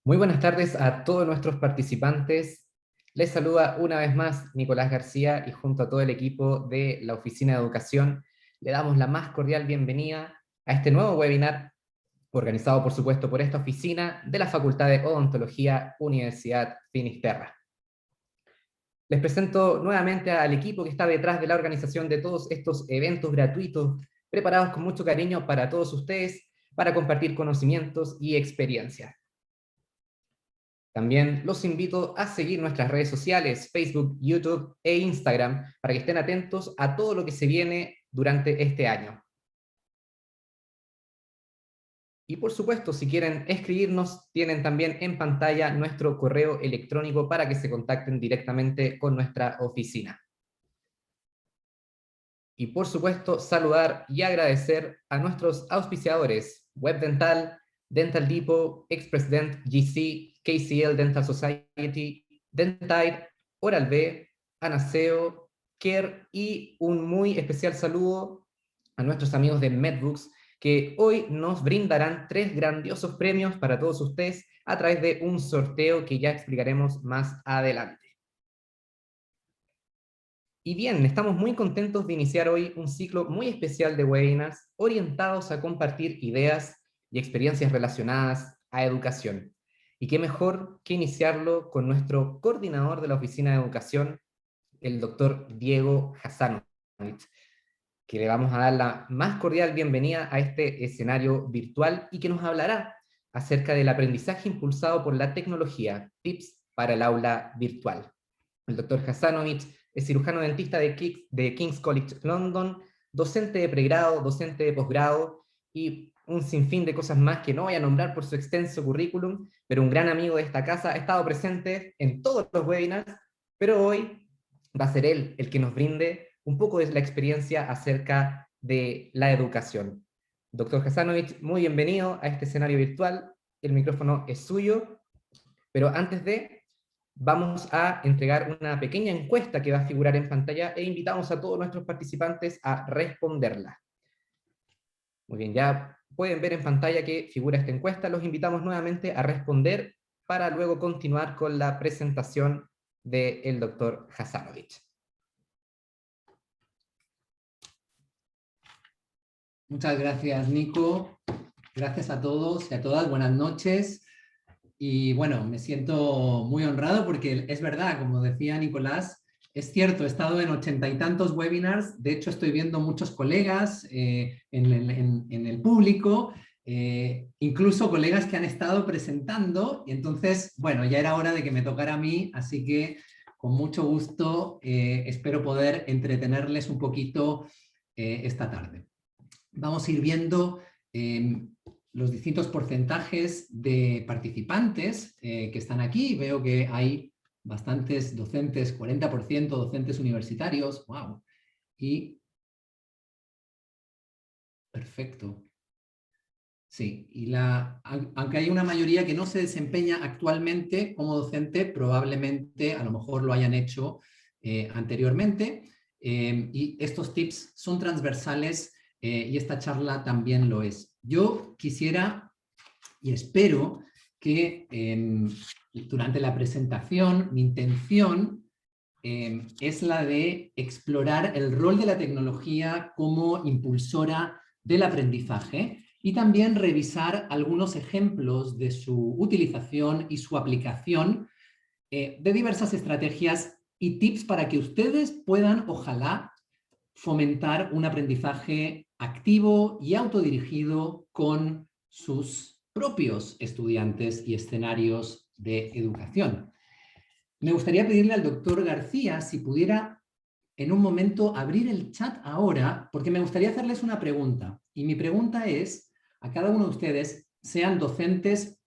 Muy buenas tardes a todos nuestros participantes. Les saluda una vez más Nicolás García y junto a todo el equipo de la Oficina de Educación le damos la más cordial bienvenida a este nuevo webinar organizado por supuesto por esta oficina de la Facultad de Odontología Universidad Finisterra. Les presento nuevamente al equipo que está detrás de la organización de todos estos eventos gratuitos preparados con mucho cariño para todos ustedes para compartir conocimientos y experiencias. También los invito a seguir nuestras redes sociales, Facebook, YouTube e Instagram, para que estén atentos a todo lo que se viene durante este año. Y por supuesto, si quieren escribirnos, tienen también en pantalla nuestro correo electrónico para que se contacten directamente con nuestra oficina. Y por supuesto, saludar y agradecer a nuestros auspiciadores, WebDental, Dental Depot, ExpressDent GC, KCL Dental Society, Dentide, Oral-B, Anaceo, Care y un muy especial saludo a nuestros amigos de MedBooks que hoy nos brindarán 3 grandiosos premios para todos ustedes a través de un sorteo que ya explicaremos más adelante. Y bien, estamos muy contentos de iniciar hoy un ciclo muy especial de webinars orientados a compartir ideas y experiencias relacionadas a educación. Y qué mejor que iniciarlo con nuestro coordinador de la Oficina de Educación, el doctor Diego Hassanovich, que le vamos a dar la más cordial bienvenida a este escenario virtual y que nos hablará acerca del aprendizaje impulsado por la tecnología, tips para el aula virtual. El doctor Hassanovich es cirujano dentista de King's College London, docente de pregrado, docente de posgrado y un sinfín de cosas más que no voy a nombrar por su extenso currículum, pero un gran amigo de esta casa, ha estado presente en todos los webinars, pero hoy va a ser él el que nos brinde un poco de la experiencia acerca de la educación. Doctor Hassanovich, muy bienvenido a este escenario virtual, el micrófono es suyo, pero antes de vamos a entregar una pequeña encuesta que va a figurar en pantalla e invitamos a todos nuestros participantes a responderla. Muy bien, ya pueden ver en pantalla que figura esta encuesta. Los invitamos nuevamente a responder para luego continuar con la presentación del doctor Hassanovich. Muchas gracias, Nico. Gracias a todos y a todas. Buenas noches. Y bueno, me siento muy honrado porque es verdad, como decía Nicolás, es cierto, he estado en 80 y tantos webinars. De hecho, estoy viendo muchos colegas en el público, incluso colegas que han estado presentando. Y entonces, bueno, ya era hora de que me tocara a mí, así que con mucho gusto espero poder entretenerles un poquito esta tarde. Vamos a ir viendo los distintos porcentajes de participantes que están aquí. Veo que hay bastantes docentes, 40% docentes universitarios. ¡Wow! Y perfecto. Sí, aunque hay una mayoría que no se desempeña actualmente como docente, probablemente a lo mejor lo hayan hecho anteriormente. Y estos tips son transversales y esta charla también lo es. Yo quisiera y espero que durante la presentación mi intención es la de explorar el rol de la tecnología como impulsora del aprendizaje y también revisar algunos ejemplos de su utilización y su aplicación de diversas estrategias y tips para que ustedes puedan, ojalá, fomentar un aprendizaje activo y autodirigido con sus propios estudiantes y escenarios de educación. Me gustaría pedirle al doctor García si pudiera en un momento abrir el chat ahora, porque me gustaría hacerles una pregunta. Y mi pregunta es, a cada uno de ustedes, sean docentes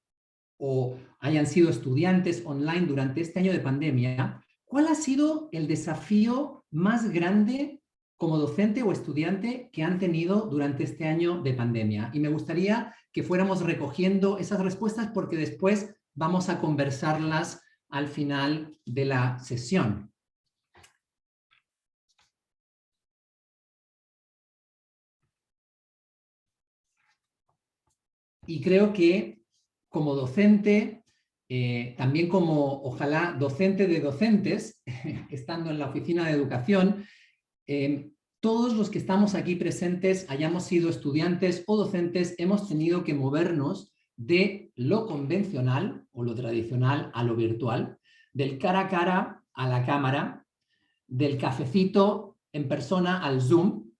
o hayan sido estudiantes online durante este año de pandemia, ¿cuál ha sido el desafío más grande como docente o estudiante que han tenido durante este año de pandemia? Y me gustaría que fuéramos recogiendo esas respuestas porque después vamos a conversarlas al final de la sesión. Y creo que como docente también como ojalá docente de docentes, estando en la oficina de educación, todos los que estamos aquí presentes, hayamos sido estudiantes o docentes, hemos tenido que movernos de lo convencional o lo tradicional a lo virtual, del cara a cara a la cámara, del cafecito en persona al Zoom,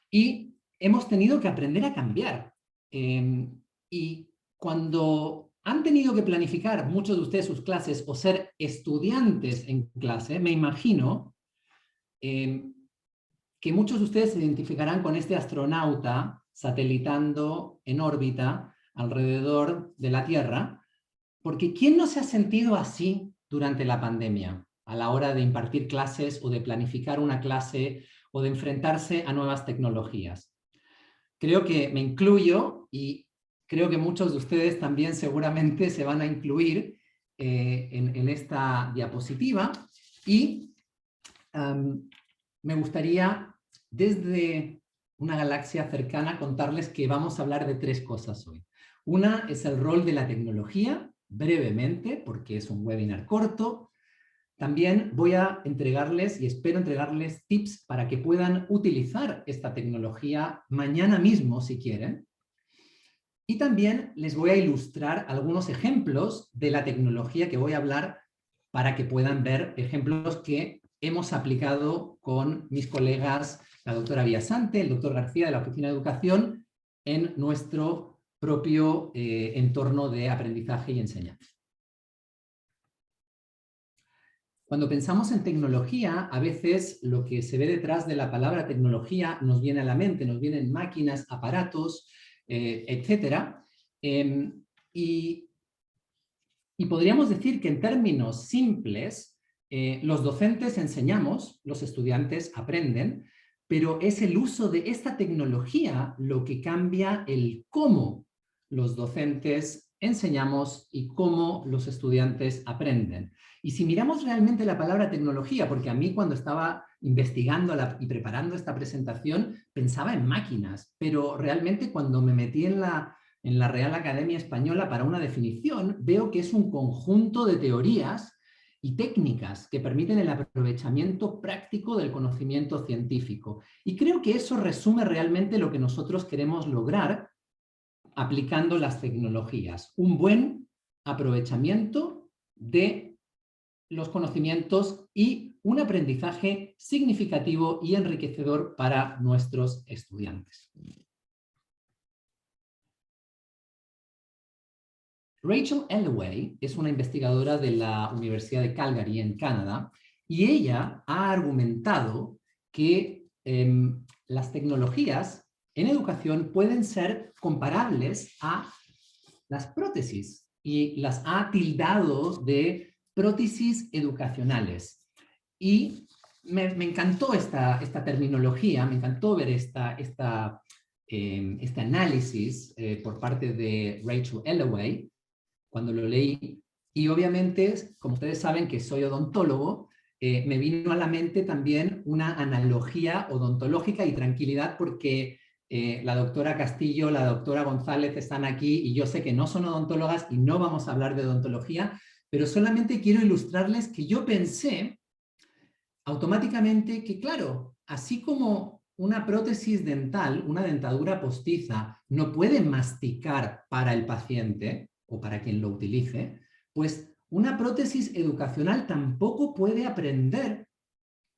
y hemos tenido que aprender a cambiar. Y cuando han tenido que planificar muchos de ustedes sus clases o ser estudiantes en clase, me imagino que muchos de ustedes se identificarán con este astronauta satelitando en órbita alrededor de la Tierra, porque ¿quién no se ha sentido así durante la pandemia a la hora de impartir clases o de planificar una clase o de enfrentarse a nuevas tecnologías? Creo que me incluyo y creo que muchos de ustedes también seguramente se van a incluir en esta diapositiva, y me gustaría desde una galaxia cercana contarles que vamos a hablar de 3 cosas hoy. Una es el rol de la tecnología, brevemente, porque es un webinar corto. También voy a entregarles, y espero entregarles, tips para que puedan utilizar esta tecnología mañana mismo, si quieren. Y también les voy a ilustrar algunos ejemplos de la tecnología que voy a hablar para que puedan ver ejemplos que hemos aplicado con mis colegas, la doctora Villasante, el doctor García de la Oficina de Educación, en nuestro propio entorno de aprendizaje y enseñanza. Cuando pensamos en tecnología, a veces lo que se ve detrás de la palabra tecnología nos viene a la mente, nos vienen máquinas, aparatos, etc. Y podríamos decir que en términos simples, los docentes enseñamos, los estudiantes aprenden, pero es el uso de esta tecnología lo que cambia el cómo los docentes enseñamos y cómo los estudiantes aprenden. Y si miramos realmente la palabra tecnología, porque a mí cuando estaba investigando y preparando esta presentación pensaba en máquinas, pero realmente cuando me metí en la Real Academia Española para una definición, veo que es un conjunto de teorías y técnicas que permiten el aprovechamiento práctico del conocimiento científico. Y creo que eso resume realmente lo que nosotros queremos lograr aplicando las tecnologías. Un buen aprovechamiento de los conocimientos y un aprendizaje significativo y enriquecedor para nuestros estudiantes. Rachel Ellaway es una investigadora de la Universidad de Calgary en Canadá, y ella ha argumentado que las tecnologías en educación pueden ser comparables a las prótesis, y las ha tildado de prótesis educacionales. Y me encantó esta terminología, me encantó ver este análisis por parte de Rachel Ellaway cuando lo leí. Y obviamente, como ustedes saben que soy odontólogo, me vino a la mente también una analogía odontológica, y tranquilidad porque la doctora Castillo, la doctora González están aquí y yo sé que no son odontólogas y no vamos a hablar de odontología, pero solamente quiero ilustrarles que yo pensé automáticamente que, claro, así como una prótesis dental, una dentadura postiza, no puede masticar para el paciente o para quien lo utilice, pues una prótesis educacional tampoco puede aprender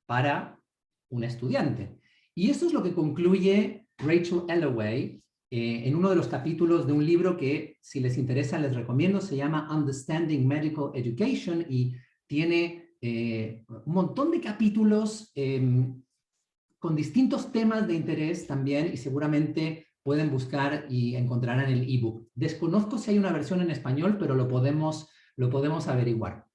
para un estudiante. Y esto es lo que concluye Rachel Ellaway en uno de los capítulos de un libro que, si les interesa, les recomiendo. Se llama Understanding Medical Education y tiene un montón de capítulos con distintos temas de interés también, y seguramente pueden buscar y encontrarán el ebook. Desconozco si hay una versión en español, pero lo podemos averiguar.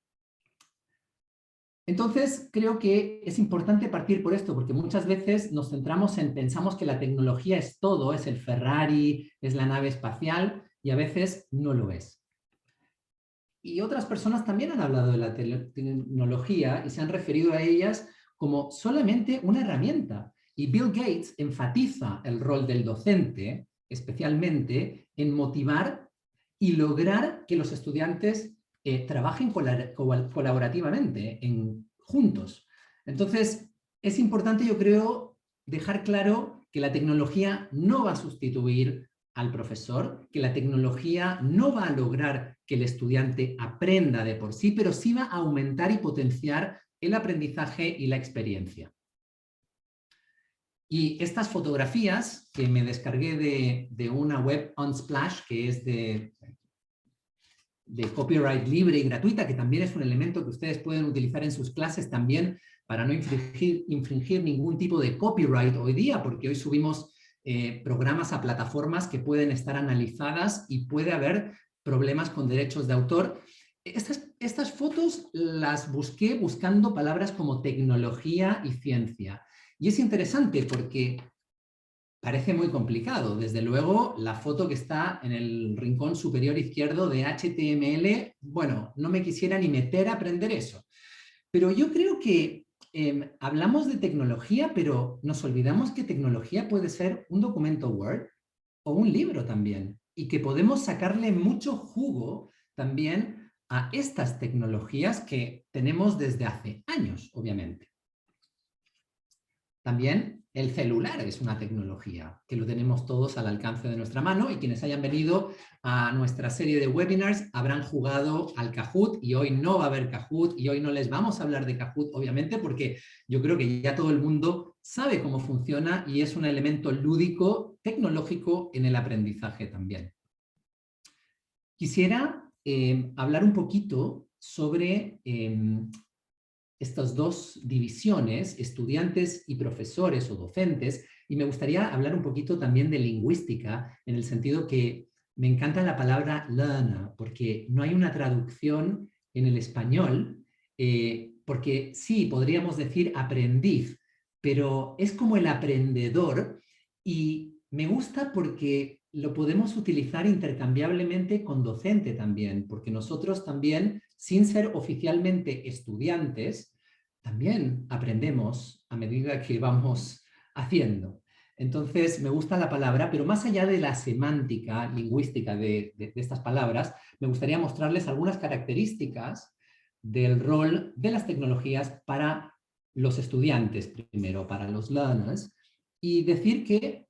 Entonces, creo que es importante partir por esto, porque muchas veces nos centramos pensamos que la tecnología es todo, es el Ferrari, es la nave espacial, y a veces no lo es. Y otras personas también han hablado de la tecnología y se han referido a ellas como solamente una herramienta. Y Bill Gates enfatiza el rol del docente, especialmente en motivar y lograr que los estudiantes trabajen colaborativamente, juntos. Entonces, es importante, yo creo, dejar claro que la tecnología no va a sustituir al profesor, que la tecnología no va a lograr que el estudiante aprenda de por sí, pero sí va a aumentar y potenciar el aprendizaje y la experiencia. Y estas fotografías que me descargué de una web Unsplash, que es de copyright libre y gratuita, que también es un elemento que ustedes pueden utilizar en sus clases también para no infringir ningún tipo de copyright hoy día, porque hoy subimos programas a plataformas que pueden estar analizadas y puede haber problemas con derechos de autor. Estas fotos las busqué buscando palabras como tecnología y ciencia. Y es interesante porque parece muy complicado. Desde luego, la foto que está en el rincón superior izquierdo de HTML, bueno, no me quisiera ni meter a aprender eso. Pero yo creo que hablamos de tecnología, pero nos olvidamos que tecnología puede ser un documento Word o un libro también, y que podemos sacarle mucho jugo también a estas tecnologías que tenemos desde hace años, obviamente. También el celular es una tecnología que lo tenemos todos al alcance de nuestra mano, y quienes hayan venido a nuestra serie de webinars habrán jugado al Kahoot, y hoy no va a haber Kahoot y hoy no les vamos a hablar de Kahoot, obviamente, porque yo creo que ya todo el mundo sabe cómo funciona y es un elemento lúdico, tecnológico en el aprendizaje también. Quisiera hablar un poquito sobre estas dos divisiones, estudiantes y profesores o docentes, y me gustaría hablar un poquito también de lingüística, en el sentido que me encanta la palabra learner, porque no hay una traducción en el español, porque sí, podríamos decir aprendiz, pero es como el aprendedor, y me gusta porque lo podemos utilizar intercambiablemente con docente también, porque nosotros también, sin ser oficialmente estudiantes, también aprendemos a medida que vamos haciendo. Entonces, me gusta la palabra, pero más allá de la semántica lingüística de estas palabras, me gustaría mostrarles algunas características del rol de las tecnologías para los estudiantes primero, para los learners, y decir que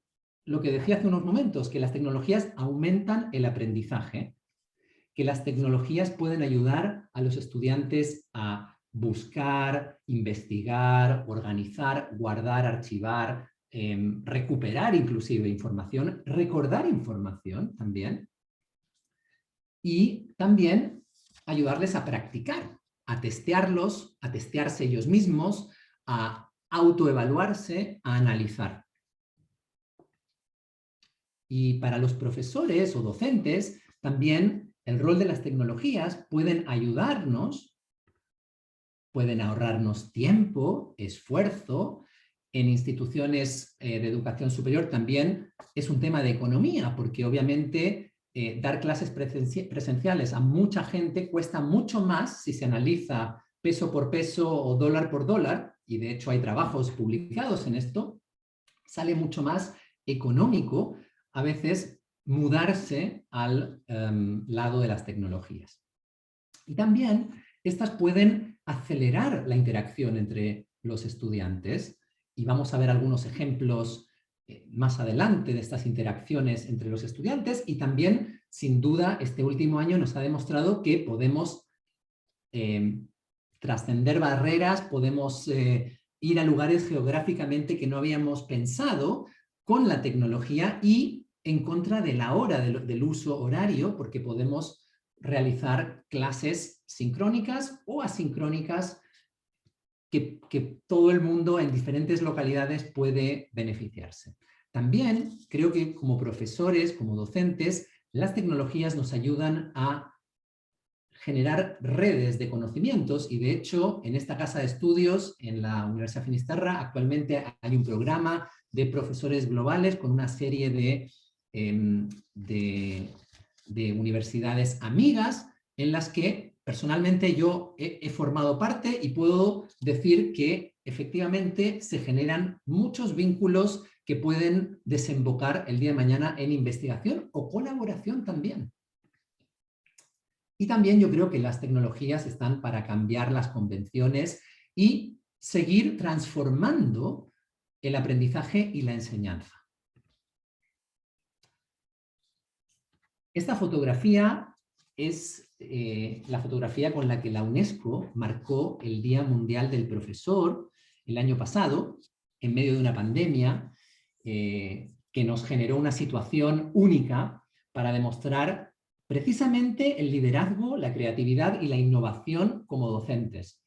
lo que decía hace unos momentos, que las tecnologías aumentan el aprendizaje, que las tecnologías pueden ayudar a los estudiantes a buscar, investigar, organizar, guardar, archivar, recuperar inclusive información, recordar información también, y también ayudarles a practicar, a testearlos, a testearse ellos mismos, a autoevaluarse, a analizar. Y para los profesores o docentes, también el rol de las tecnologías pueden ayudarnos, pueden ahorrarnos tiempo, esfuerzo. En instituciones de educación superior también es un tema de economía, porque obviamente dar clases presenciales a mucha gente cuesta mucho más si se analiza peso por peso o dólar por dólar, y de hecho hay trabajos publicados en esto, sale mucho más económico a veces mudarse al lado de las tecnologías. Y también estas pueden acelerar la interacción entre los estudiantes, y vamos a ver algunos ejemplos más adelante de estas interacciones entre los estudiantes, y también, sin duda, este último año nos ha demostrado que podemos trascender barreras, podemos ir a lugares geográficamente que no habíamos pensado con la tecnología, y en contra de la hora del uso horario, porque podemos realizar clases sincrónicas o asincrónicas que todo el mundo en diferentes localidades puede beneficiarse. También creo que como profesores, como docentes, las tecnologías nos ayudan a generar redes de conocimientos, y de hecho en esta casa de estudios en la Universidad de Finisterra actualmente hay un programa de profesores globales con una serie de universidades amigas en las que personalmente yo he formado parte, y puedo decir que efectivamente se generan muchos vínculos que pueden desembocar el día de mañana en investigación o colaboración también. Y también yo creo que las tecnologías están para cambiar las convenciones y seguir transformando el aprendizaje y la enseñanza. Esta fotografía es la fotografía con la que la UNESCO marcó el Día Mundial del Profesor el año pasado, en medio de una pandemia que nos generó una situación única para demostrar precisamente el liderazgo, la creatividad y la innovación como docentes.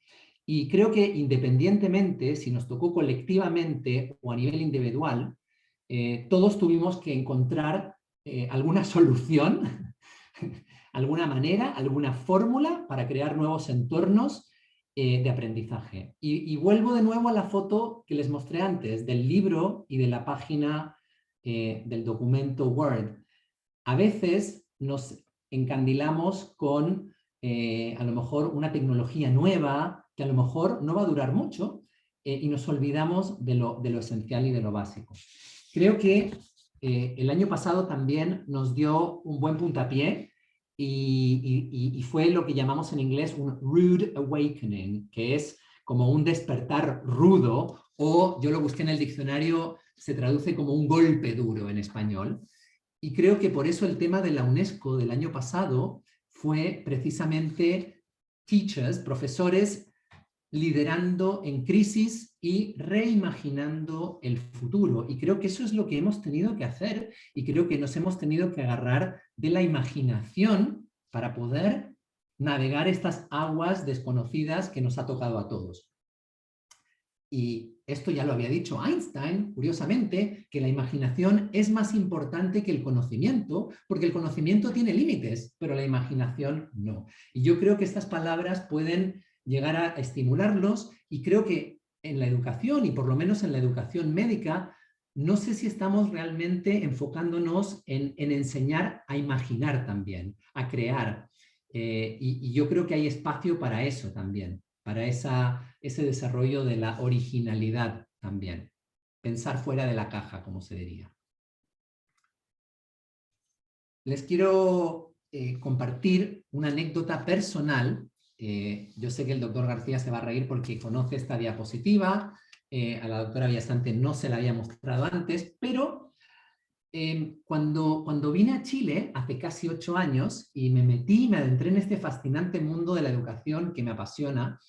Y creo que independientemente, si nos tocó colectivamente o a nivel individual, todos tuvimos que encontrar alguna solución, alguna manera, alguna fórmula para crear nuevos entornos de aprendizaje. Y vuelvo de nuevo a la foto que les mostré antes, del libro y de la página del documento Word. A veces nos encandilamos con a lo mejor una tecnología nueva que a lo mejor no va a durar mucho y nos olvidamos de lo esencial y de lo básico. Creo que el año pasado también nos dio un buen puntapié y fue lo que llamamos en inglés un rude awakening, que es como un despertar rudo, o yo lo busqué en el diccionario, se traduce como un golpe duro en español. Y creo que por eso el tema de la UNESCO del año pasado fue precisamente teachers, profesores, liderando en crisis y reimaginando el futuro. Y creo que eso es lo que hemos tenido que hacer y creo que nos hemos tenido que agarrar de la imaginación para poder navegar estas aguas desconocidas que nos ha tocado a todos. Y esto ya lo había dicho Einstein, curiosamente, que la imaginación es más importante que el conocimiento, porque el conocimiento tiene límites, pero la imaginación no. Y yo creo que estas palabras pueden llegar a estimularlos y creo que en la educación, y por lo menos en la educación médica, no sé si estamos realmente enfocándonos en enseñar a imaginar también, a crear. Y yo creo que hay espacio para eso también, para ese desarrollo de la originalidad también. Pensar fuera de la caja, como se diría. Les quiero compartir una anécdota personal. Yo sé que el doctor García se va a reír porque conoce esta diapositiva. A la doctora Villasante no se la había mostrado antes, pero cuando vine a Chile hace casi 8 años y me adentré en este fascinante mundo de la educación que me apasiona,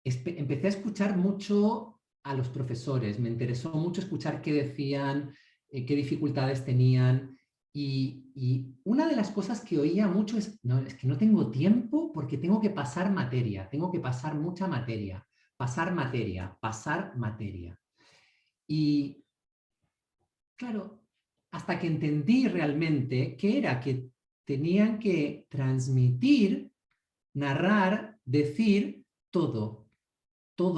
empecé a escuchar mucho a los profesores, me interesó mucho escuchar qué decían, qué dificultades tenían, y una de las cosas que oía mucho es que no tengo tiempo porque tengo que pasar materia, tengo que pasar mucha materia, pasar materia, pasar materia. Y claro, hasta que entendí realmente que era que tenían que transmitir, narrar, decir todo,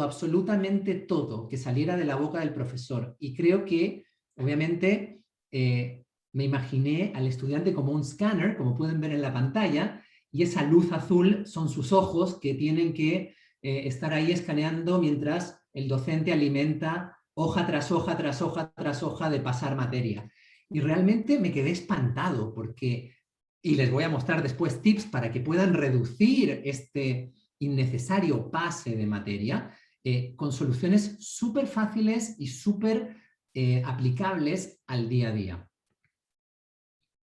absolutamente todo, que saliera de la boca del profesor. Y creo que, obviamente, me imaginé al estudiante como un escáner, como pueden ver en la pantalla, y esa luz azul son sus ojos que tienen que estar ahí escaneando mientras el docente alimenta hoja tras hoja, tras hoja, tras hoja de pasar materia. Y realmente me quedé espantado porque, y les voy a mostrar después tips para que puedan reducir este innecesario pase de materia con soluciones súper fáciles y súper aplicables al día a día.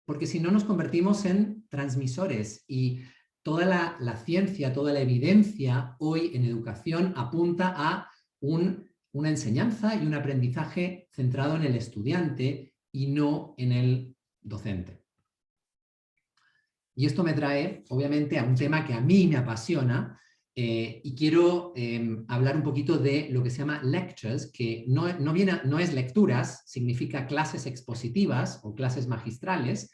Porque si no nos convertimos en transmisores y toda la ciencia, toda la evidencia hoy en educación apunta a una enseñanza y un aprendizaje centrado en el estudiante y no en el docente. Y esto me trae, obviamente, a un tema que a mí me apasiona y quiero hablar un poquito de lo que se llama lectures, que no es lecturas, significa clases expositivas o clases magistrales,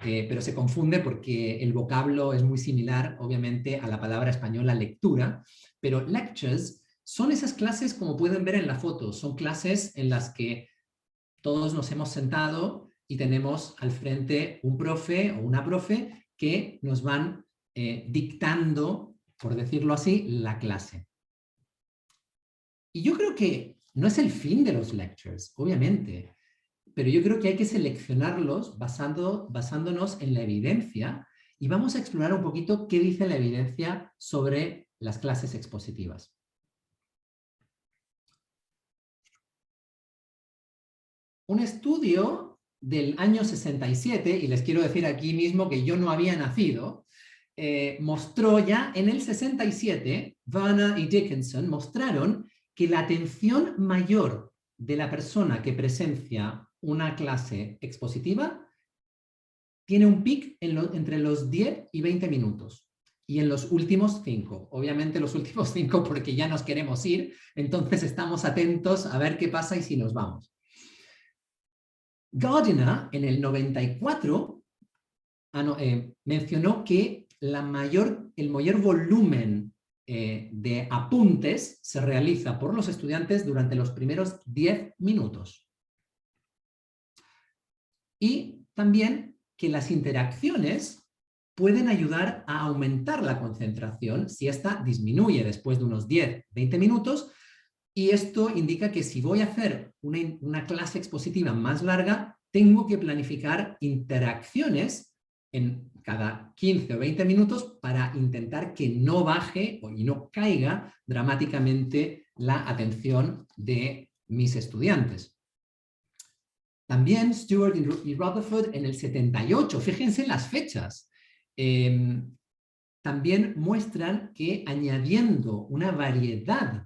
pero se confunde porque el vocablo es muy similar, obviamente, a la palabra española lectura, pero lectures son esas clases, como pueden ver en la foto, son clases en las que todos nos hemos sentado y tenemos al frente un profe o una profe que nos van dictando, por decirlo así, la clase. Y yo creo que no es el fin de los lectures, obviamente, pero yo creo que hay que seleccionarlos basándonos en la evidencia y vamos a explorar un poquito qué dice la evidencia sobre las clases expositivas. Un estudio del año 67, y les quiero decir aquí mismo que yo no había nacido, mostró ya en el 67, Werner y Dickinson mostraron que la atención mayor de la persona que presencia una clase expositiva tiene un pic entre los 10 y 20 minutos. Y en los últimos 5, obviamente los últimos 5 porque ya nos queremos ir, entonces estamos atentos a ver qué pasa y si nos vamos. Gardiner en el 94 mencionó que el mayor volumen de apuntes se realiza por los estudiantes durante los primeros 10 minutos. Y también que las interacciones pueden ayudar a aumentar la concentración si ésta disminuye después de unos 10-20 minutos, y esto indica que si voy a hacer una clase expositiva más larga, tengo que planificar interacciones en cada 15 o 20 minutos para intentar que no baje y no caiga dramáticamente la atención de mis estudiantes. También Stewart y Rutherford en el 78, fíjense en las fechas, también muestran que añadiendo una variedad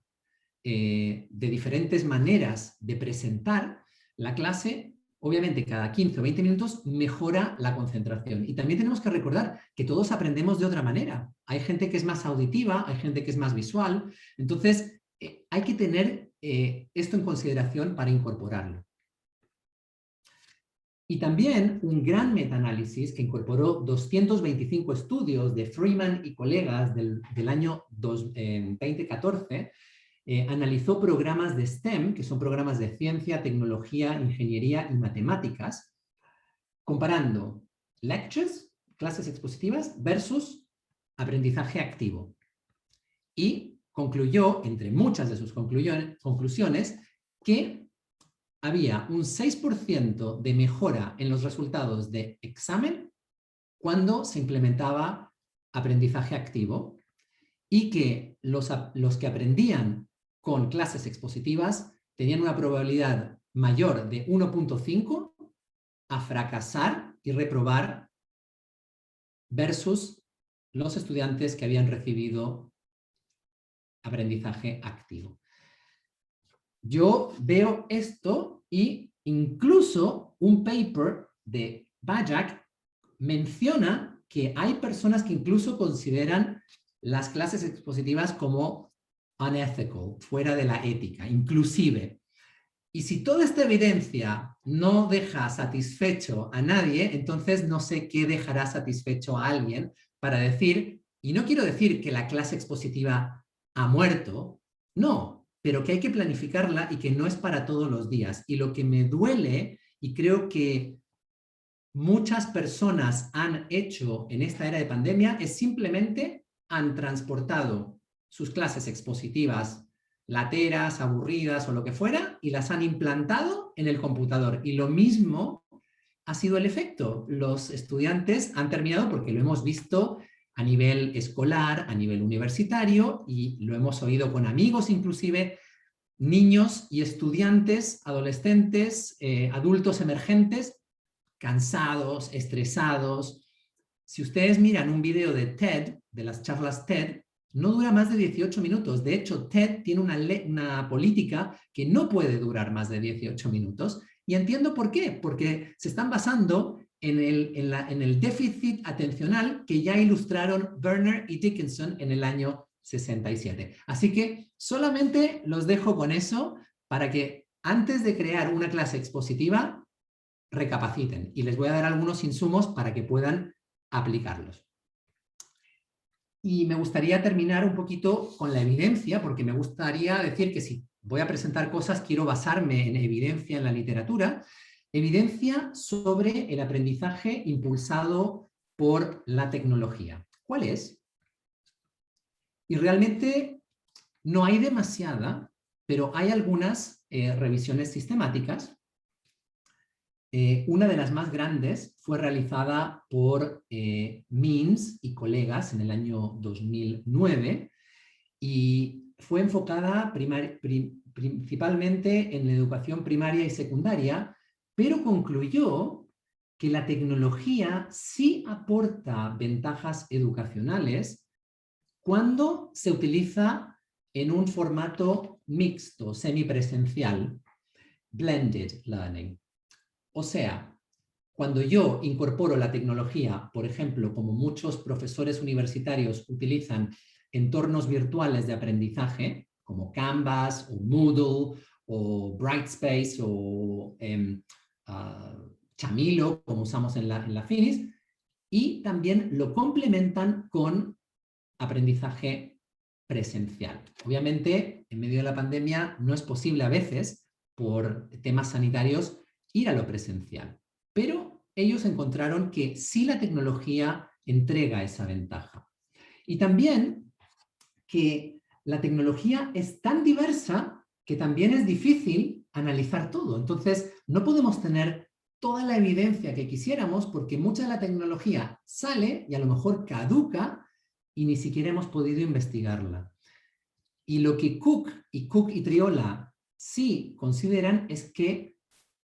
de diferentes maneras de presentar la clase, obviamente cada 15 o 20 minutos mejora la concentración. Y también tenemos que recordar que todos aprendemos de otra manera. Hay gente que es más auditiva, hay gente que es más visual. Entonces, hay que tener esto en consideración para incorporarlo. Y también un gran metaanálisis que incorporó 225 estudios de Freeman y colegas del año 2014, analizó programas de STEM, que son programas de ciencia, tecnología, ingeniería y matemáticas, comparando lectures, clases expositivas, versus aprendizaje activo. Y concluyó, entre muchas de sus conclusiones, que había un 6% de mejora en los resultados de examen cuando se implementaba aprendizaje activo, y que los que aprendían con clases expositivas tenían una probabilidad mayor de 1.5 a fracasar y reprobar versus los estudiantes que habían recibido aprendizaje activo. Yo veo esto, y incluso un paper de Bajak menciona que hay personas que incluso consideran las clases expositivas como unethical, fuera de la ética, inclusive. Y si toda esta evidencia no deja satisfecho a nadie, entonces no sé qué dejará satisfecho a alguien para decir, y no quiero decir que la clase expositiva ha muerto, no, pero que hay que planificarla y que no es para todos los días. Y lo que me duele, y creo que muchas personas han hecho en esta era de pandemia, es simplemente han transportado sus clases expositivas lateras, aburridas o lo que fuera, y las han implantado en el computador. Y lo mismo ha sido el efecto. Los estudiantes han terminado, porque lo hemos visto a nivel escolar, a nivel universitario, y lo hemos oído con amigos inclusive, niños y estudiantes, adolescentes, adultos emergentes, cansados, estresados. Si ustedes miran un video de TED, de las charlas TED, no dura más de 18 minutos. De hecho, TED tiene una política que no puede durar más de 18 minutos. Y entiendo por qué, porque se están basando en el déficit atencional que ya ilustraron Werner y Dickinson en el año 67. Así que solamente los dejo con eso para que antes de crear una clase expositiva recapaciten, y les voy a dar algunos insumos para que puedan aplicarlos. Y me gustaría terminar un poquito con la evidencia, porque me gustaría decir que si voy a presentar cosas, quiero basarme en evidencia en la literatura, evidencia sobre el aprendizaje impulsado por la tecnología. ¿Cuál es? Y realmente no hay demasiada, pero hay algunas revisiones sistemáticas Una de las más grandes fue realizada por Means y colegas en el año 2009 y fue enfocada principalmente en la educación primaria y secundaria, pero concluyó que la tecnología sí aporta ventajas educacionales cuando se utiliza en un formato mixto, semipresencial, blended learning. O sea, cuando yo incorporo la tecnología, por ejemplo, como muchos profesores universitarios utilizan entornos virtuales de aprendizaje, como Canvas o Moodle o Brightspace o Chamilo, como usamos en la Finis, y también lo complementan con aprendizaje presencial. Obviamente, en medio de la pandemia no es posible a veces, por temas sanitarios, ir a lo presencial, pero ellos encontraron que sí la tecnología entrega esa ventaja. Y también que la tecnología es tan diversa que también es difícil analizar todo. Entonces, no podemos tener toda la evidencia que quisiéramos porque mucha de la tecnología sale y a lo mejor caduca y ni siquiera hemos podido investigarla. Y lo que Cook y Triola sí consideran es que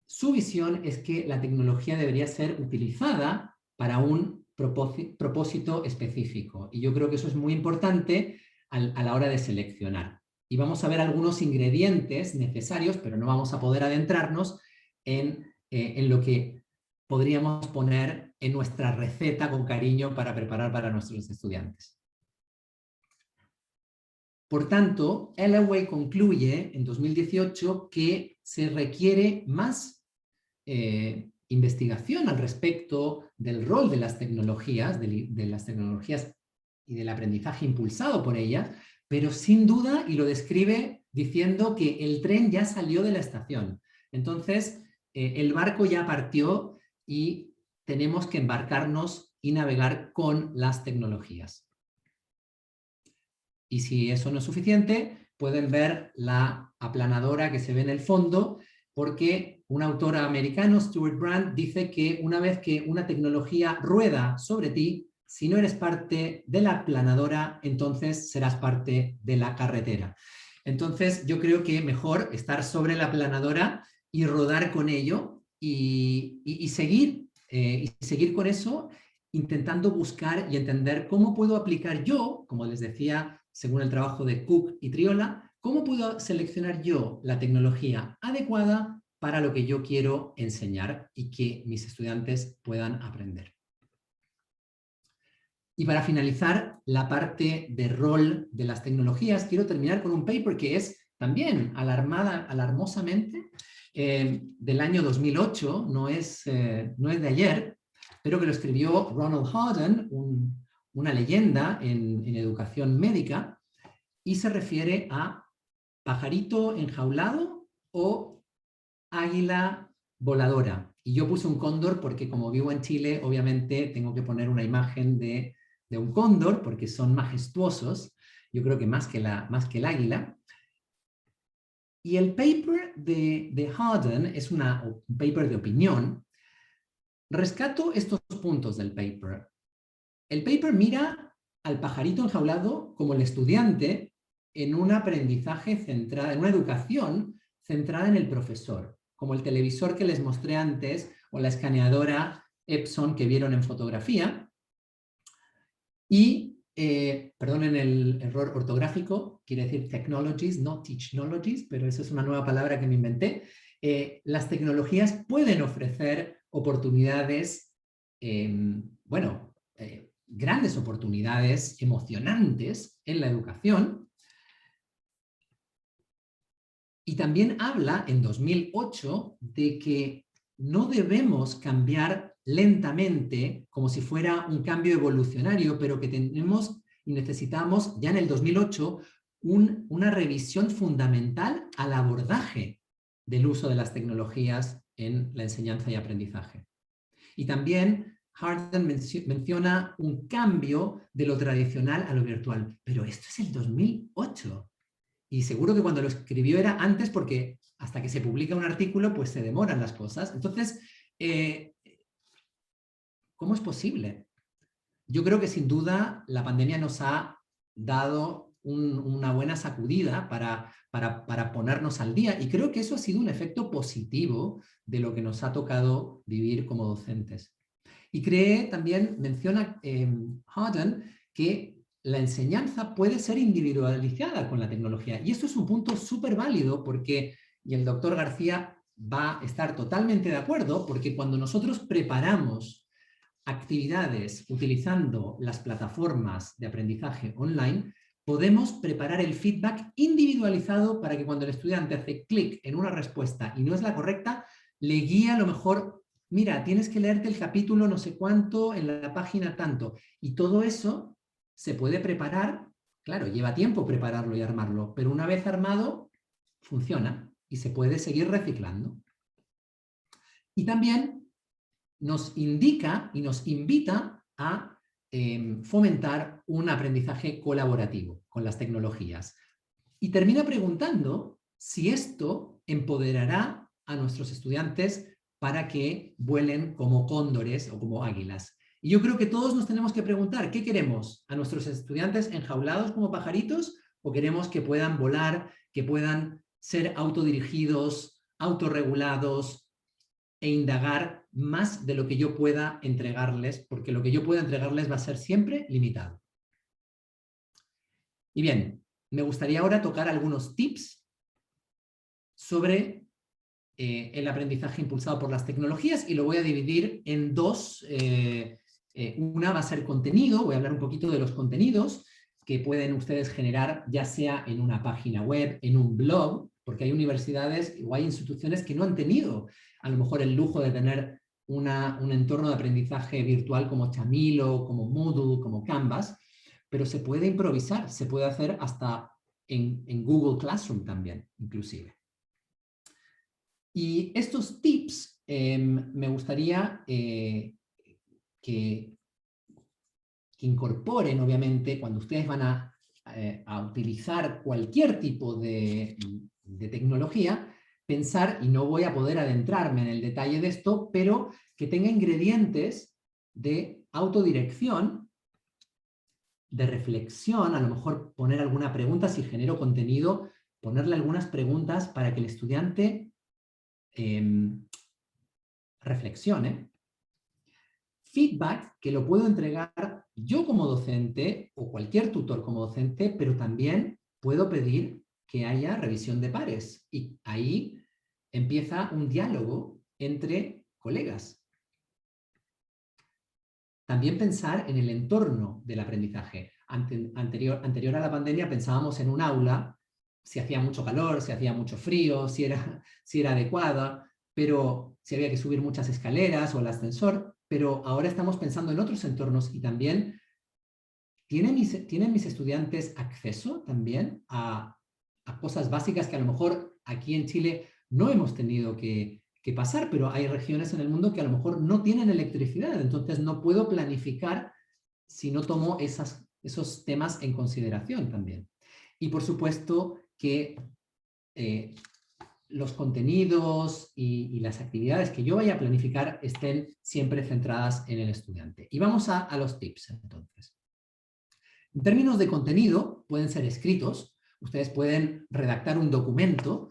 su visión es que la tecnología debería ser utilizada para un propósito específico. Y yo creo que eso es muy importante a la hora de seleccionar. Y vamos a ver algunos ingredientes necesarios, pero no vamos a poder adentrarnos en lo que podríamos poner en nuestra receta con cariño para preparar para nuestros estudiantes. Por tanto, Allaway concluye en 2018 que se requiere más investigación al respecto del rol de las tecnologías, de las tecnologías y del aprendizaje impulsado por ellas, pero sin duda, y lo describe diciendo que el tren ya salió de la estación. Entonces, el barco ya partió y tenemos que embarcarnos y navegar con las tecnologías. Y si eso no es suficiente, pueden ver la aplanadora que se ve en el fondo, porque un autor americano, Stuart Brand, dice que una vez que una tecnología rueda sobre ti, si no eres parte de la aplanadora, entonces serás parte de la carretera. Entonces yo creo que mejor estar sobre la aplanadora y rodar con ello y seguir con eso, intentando buscar y entender cómo puedo aplicar yo, como les decía, según el trabajo de Cook y Triola, cómo puedo seleccionar yo la tecnología adecuada para lo que yo quiero enseñar y que mis estudiantes puedan aprender. Y para finalizar la parte de rol de las tecnologías, quiero terminar con un paper que es también alarmosamente del año 2008, no es de ayer, pero que lo escribió Ronald Hawden, una leyenda en educación médica, y se refiere a pajarito enjaulado o águila voladora. Y yo puse un cóndor porque como vivo en Chile, obviamente tengo que poner una imagen de un cóndor porque son majestuosos, yo creo que más que el águila. Y el paper de Hawden es un paper de opinión. Rescato estos puntos del paper. El paper mira al pajarito enjaulado como el estudiante en un aprendizaje centrado, en una educación centrada en el profesor, como el televisor que les mostré antes o la escaneadora Epson que vieron en fotografía. Y, perdonen el error ortográfico, quiere decir technologies, no technologies, pero eso es una nueva palabra que me inventé. Las tecnologías pueden ofrecer oportunidades, grandes oportunidades emocionantes en la educación. Y también habla en 2008 de que no debemos cambiar lentamente como si fuera un cambio evolucionario, pero que tenemos y necesitamos ya en el 2008 una revisión fundamental al abordaje del uso de las tecnologías en la enseñanza y aprendizaje. Y también Hawden menciona un cambio de lo tradicional a lo virtual, pero esto es el 2008. Y seguro que cuando lo escribió era antes porque hasta que se publica un artículo pues se demoran las cosas. Entonces ¿Cómo es posible? Yo creo que sin duda la pandemia nos ha dado una buena sacudida para ponernos al día, y creo que eso ha sido un efecto positivo de lo que nos ha tocado vivir como docentes. Y también menciona Hawden que la enseñanza puede ser individualizada con la tecnología, y esto es un punto súper válido porque, y el doctor García va a estar totalmente de acuerdo, porque cuando nosotros preparamos actividades utilizando las plataformas de aprendizaje online, podemos preparar el feedback individualizado para que cuando el estudiante hace clic en una respuesta y no es la correcta, le guía a lo mejor, mira, tienes que leerte el capítulo no sé cuánto en la página tanto. Y todo eso se puede preparar, claro, lleva tiempo prepararlo y armarlo, pero una vez armado, funciona y se puede seguir reciclando. Y también nos indica y nos invita a fomentar un aprendizaje colaborativo con las tecnologías. Y termina preguntando si esto empoderará a nuestros estudiantes para que vuelen como cóndores o como águilas. Y yo creo que todos nos tenemos que preguntar, ¿qué queremos? ¿A nuestros estudiantes enjaulados como pajaritos o queremos que puedan volar, que puedan ser autodirigidos, autorregulados e indagar más de lo que yo pueda entregarles, porque lo que yo pueda entregarles va a ser siempre limitado? Y bien, me gustaría ahora tocar algunos tips sobre el aprendizaje impulsado por las tecnologías, y lo voy a dividir en dos. Una va a ser contenido, voy a hablar un poquito de los contenidos que pueden ustedes generar, ya sea en una página web, en un blog, porque hay universidades o hay instituciones que no han tenido a lo mejor el lujo de tener un entorno de aprendizaje virtual como Chamilo, como Moodle, como Canvas, pero se puede improvisar, se puede hacer hasta en Google Classroom también, inclusive. Y estos tips me gustaría que incorporen, obviamente, cuando ustedes van a utilizar cualquier tipo de tecnología, pensar, y no voy a poder adentrarme en el detalle de esto, pero que tenga ingredientes de autodirección, de reflexión, a lo mejor poner alguna pregunta, si genero contenido, ponerle algunas preguntas para que el estudiante reflexione. Feedback que lo puedo entregar yo como docente o cualquier tutor como docente, pero también puedo pedir que haya revisión de pares, y ahí empieza un diálogo entre colegas. También pensar en el entorno del aprendizaje. Anterior a la pandemia pensábamos en un aula, si hacía mucho calor, si hacía mucho frío, si era adecuada, pero si había que subir muchas escaleras o el ascensor, pero ahora estamos pensando en otros entornos, y también ¿tienen mis estudiantes acceso también a cosas básicas que a lo mejor aquí en Chile no hemos tenido que pasar, pero hay regiones en el mundo que a lo mejor no tienen electricidad, entonces no puedo planificar si no tomo esos temas en consideración también? Y por supuesto que los contenidos y las actividades que yo vaya a planificar estén siempre centradas en el estudiante. Y vamos a los tips entonces. En términos de contenido, pueden ser escritos, ustedes pueden redactar un documento,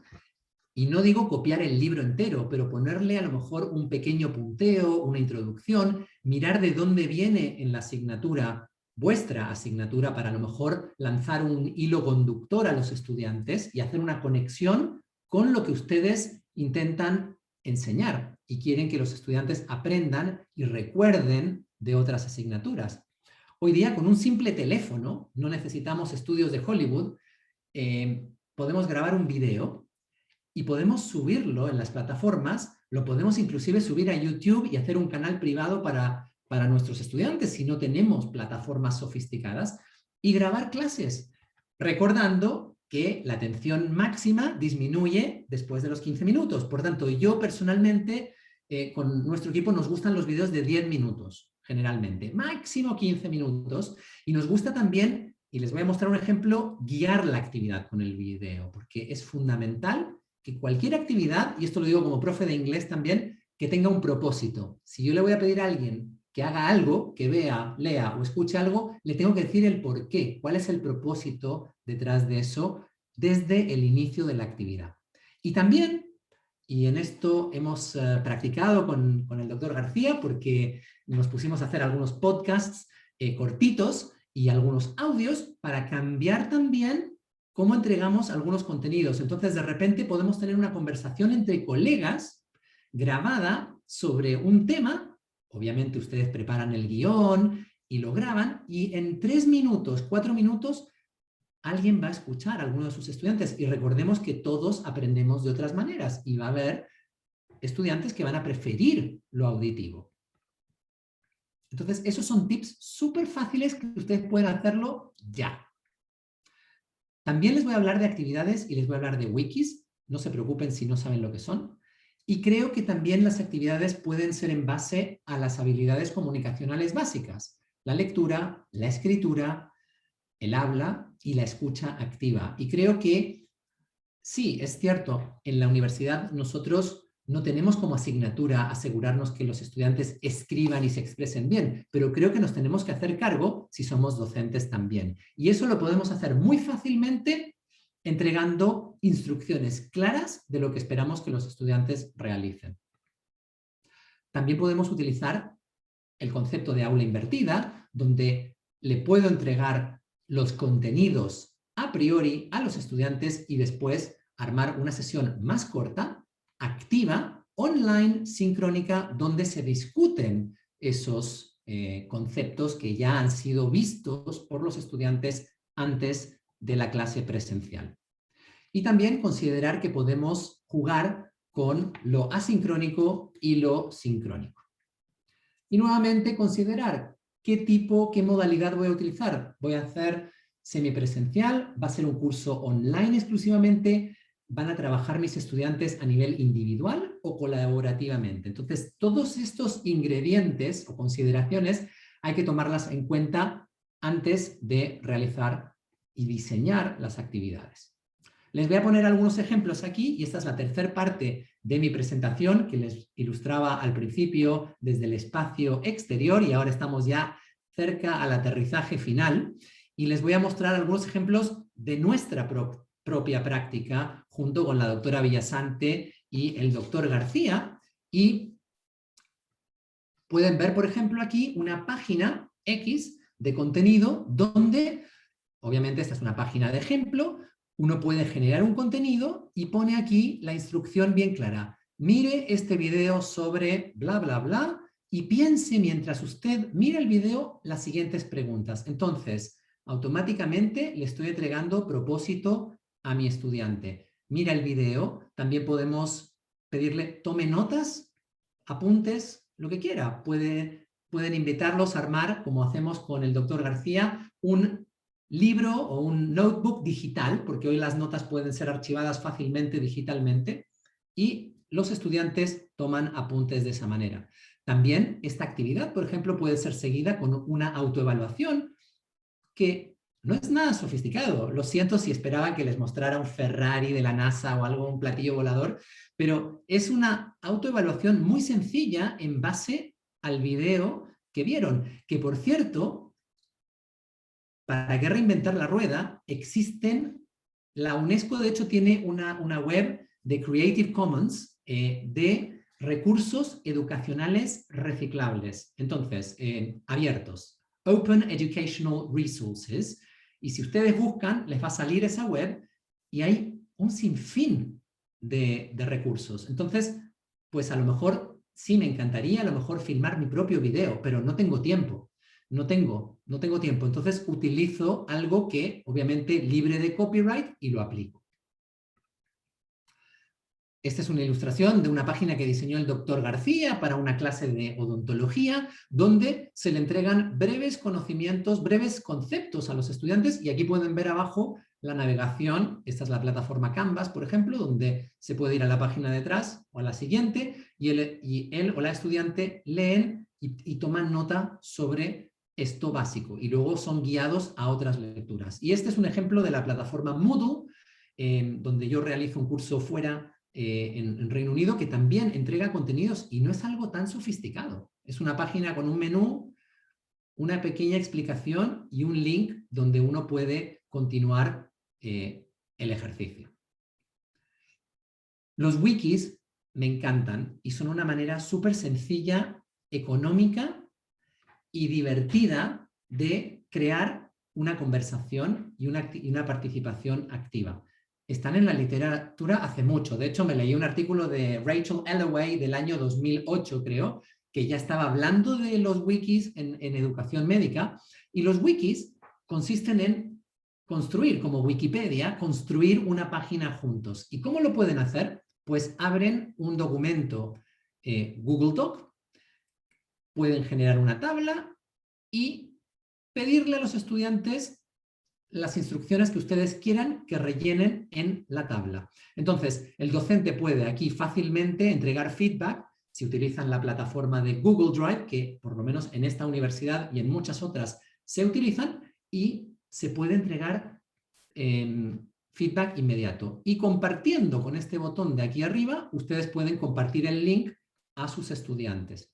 y no digo copiar el libro entero, pero ponerle a lo mejor un pequeño punteo, una introducción, mirar de dónde viene en la asignatura, vuestra asignatura, para a lo mejor lanzar un hilo conductor a los estudiantes y hacer una conexión con lo que ustedes intentan enseñar y quieren que los estudiantes aprendan y recuerden de otras asignaturas. Hoy día, con un simple teléfono, no necesitamos estudios de Hollywood, podemos grabar un video y podemos subirlo en las plataformas, lo podemos inclusive subir a YouTube y hacer un canal privado para nuestros estudiantes si no tenemos plataformas sofisticadas, y grabar clases, recordando que la atención máxima disminuye después de los 15 minutos. Por tanto, yo personalmente, con nuestro equipo nos gustan los videos de 10 minutos, generalmente, máximo 15 minutos, y nos gusta también, y les voy a mostrar un ejemplo, guiar la actividad con el video, porque es fundamental que cualquier actividad, y esto lo digo como profe de inglés también, que tenga un propósito. Si yo le voy a pedir a alguien que haga algo, que vea, lea o escuche algo, le tengo que decir el por qué, cuál es el propósito detrás de eso desde el inicio de la actividad. Y también, y en esto hemos practicado con el doctor García, porque nos pusimos a hacer algunos podcasts cortitos y algunos audios para cambiar también cómo entregamos algunos contenidos. Entonces, de repente podemos tener una conversación entre colegas grabada sobre un tema. Obviamente ustedes preparan el guión y lo graban y en 3 minutos, 4 minutos, alguien va a escuchar a alguno de sus estudiantes. Y recordemos que todos aprendemos de otras maneras y va a haber estudiantes que van a preferir lo auditivo. Entonces, esos son tips súper fáciles que ustedes pueden hacerlo ya. También les voy a hablar de actividades y les voy a hablar de wikis. No se preocupen si no saben lo que son. Y creo que también las actividades pueden ser en base a las habilidades comunicacionales básicas. La lectura, la escritura, el habla y la escucha activa. Y creo que sí, es cierto, en la universidad nosotros no tenemos como asignatura asegurarnos que los estudiantes escriban y se expresen bien, pero creo que nos tenemos que hacer cargo si somos docentes también. Y eso lo podemos hacer muy fácilmente entregando instrucciones claras de lo que esperamos que los estudiantes realicen. También podemos utilizar el concepto de aula invertida, donde le puedo entregar los contenidos a priori a los estudiantes y después armar una sesión más corta, activa, online, sincrónica, donde se discuten esos conceptos que ya han sido vistos por los estudiantes antes de la clase presencial. Y también considerar que podemos jugar con lo asincrónico y lo sincrónico. Y nuevamente considerar qué modalidad voy a utilizar. Voy a hacer semipresencial, va a ser un curso online exclusivamente, van a trabajar mis estudiantes a nivel individual o colaborativamente. Entonces, todos estos ingredientes o consideraciones hay que tomarlas en cuenta antes de realizar y diseñar las actividades. Les voy a poner algunos ejemplos aquí y esta es la tercera parte de mi presentación que les ilustraba al principio desde el espacio exterior y ahora estamos ya cerca al aterrizaje final y les voy a mostrar algunos ejemplos de nuestra propia práctica junto con la doctora Villasante y el doctor García y pueden ver, por ejemplo, aquí una página X de contenido donde, obviamente esta es una página de ejemplo, uno puede generar un contenido y pone aquí la instrucción bien clara. Mire este video sobre bla, bla, bla y piense mientras usted mira el video las siguientes preguntas. Entonces, automáticamente le estoy entregando propósito a mi estudiante. Mira el video, también podemos pedirle tome notas, apuntes, lo que quiera. Pueden invitarlos a armar, como hacemos con el doctor García, un libro o un notebook digital, porque hoy las notas pueden ser archivadas fácilmente digitalmente, y los estudiantes toman apuntes de esa manera. También esta actividad, por ejemplo, puede ser seguida con una autoevaluación que no es nada sofisticado. Lo siento si esperaban que les mostrara un Ferrari de la NASA o algo, un platillo volador, pero es una autoevaluación muy sencilla en base al video que vieron, que por cierto, ¿para qué reinventar la rueda? La UNESCO de hecho tiene una web de Creative Commons de recursos educacionales reciclables. Entonces, abiertos. Open Educational Resources. Y si ustedes buscan, les va a salir esa web y hay un sinfín de recursos. Entonces, pues a lo mejor sí me encantaría a lo mejor filmar mi propio video, pero no tengo tiempo. No tengo tiempo, entonces utilizo algo que obviamente libre de copyright y lo aplico. Esta es una ilustración de una página que diseñó el doctor García para una clase de odontología, donde se le entregan breves conocimientos, breves conceptos a los estudiantes, y aquí pueden ver abajo la navegación. Esta es la plataforma Canvas, por ejemplo, donde se puede ir a la página de atrás o a la siguiente, y él o la estudiante leen y toman nota sobre esto básico, y luego son guiados a otras lecturas. Y este es un ejemplo de la plataforma Moodle, donde yo realizo un curso fuera en Reino Unido, que también entrega contenidos y no es algo tan sofisticado. Es una página con un menú, una pequeña explicación y un link donde uno puede continuar el ejercicio. Los wikis me encantan y son una manera súper sencilla, económica y divertida de crear una conversación y una participación activa. Están en la literatura hace mucho. De hecho, me leí un artículo de Rachel Alloway del año 2008, creo, que ya estaba hablando de los wikis en educación médica. Y los wikis consisten en construir, como Wikipedia, construir una página juntos. ¿Y cómo lo pueden hacer? Pues abren un documento Google Doc, pueden generar una tabla y pedirle a los estudiantes las instrucciones que ustedes quieran que rellenen en la tabla. Entonces, el docente puede aquí fácilmente entregar feedback si utilizan la plataforma de Google Drive, que por lo menos en esta universidad y en muchas otras se utilizan, y se puede entregar feedback inmediato. Y compartiendo con este botón de aquí arriba, ustedes pueden compartir el link a sus estudiantes.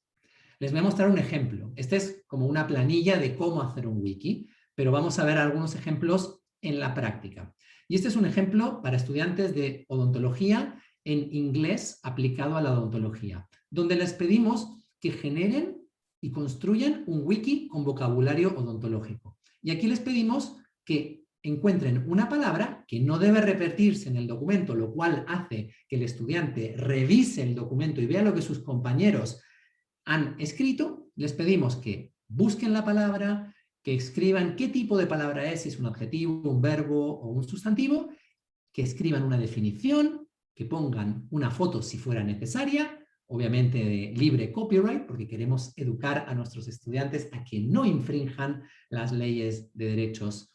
Les voy a mostrar un ejemplo. Este es como una planilla de cómo hacer un wiki, pero vamos a ver algunos ejemplos en la práctica. Y este es un ejemplo para estudiantes de odontología en inglés aplicado a la odontología, donde les pedimos que generen y construyan un wiki con vocabulario odontológico. Y aquí les pedimos que encuentren una palabra que no debe repetirse en el documento, lo cual hace que el estudiante revise el documento y vea lo que sus compañeros han escrito. Les pedimos que busquen la palabra, que escriban qué tipo de palabra es, si es un adjetivo, un verbo o un sustantivo, que escriban una definición, que pongan una foto si fuera necesaria, obviamente de libre copyright, porque queremos educar a nuestros estudiantes a que no infrinjan las leyes de derechos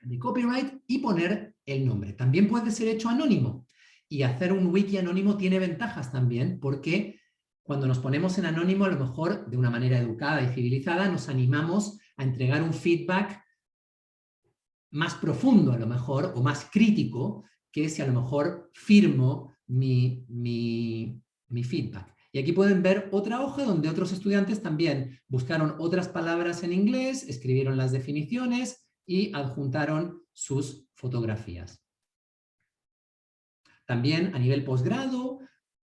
de copyright, y poner el nombre. También puede ser hecho anónimo, y hacer un wiki anónimo tiene ventajas también, porque cuando nos ponemos en anónimo, a lo mejor de una manera educada y civilizada, nos animamos a entregar un feedback más profundo, a lo mejor, o más crítico, que si a lo mejor firmo mi feedback. Y aquí pueden ver otra hoja donde otros estudiantes también buscaron otras palabras en inglés, escribieron las definiciones y adjuntaron sus fotografías. También a nivel posgrado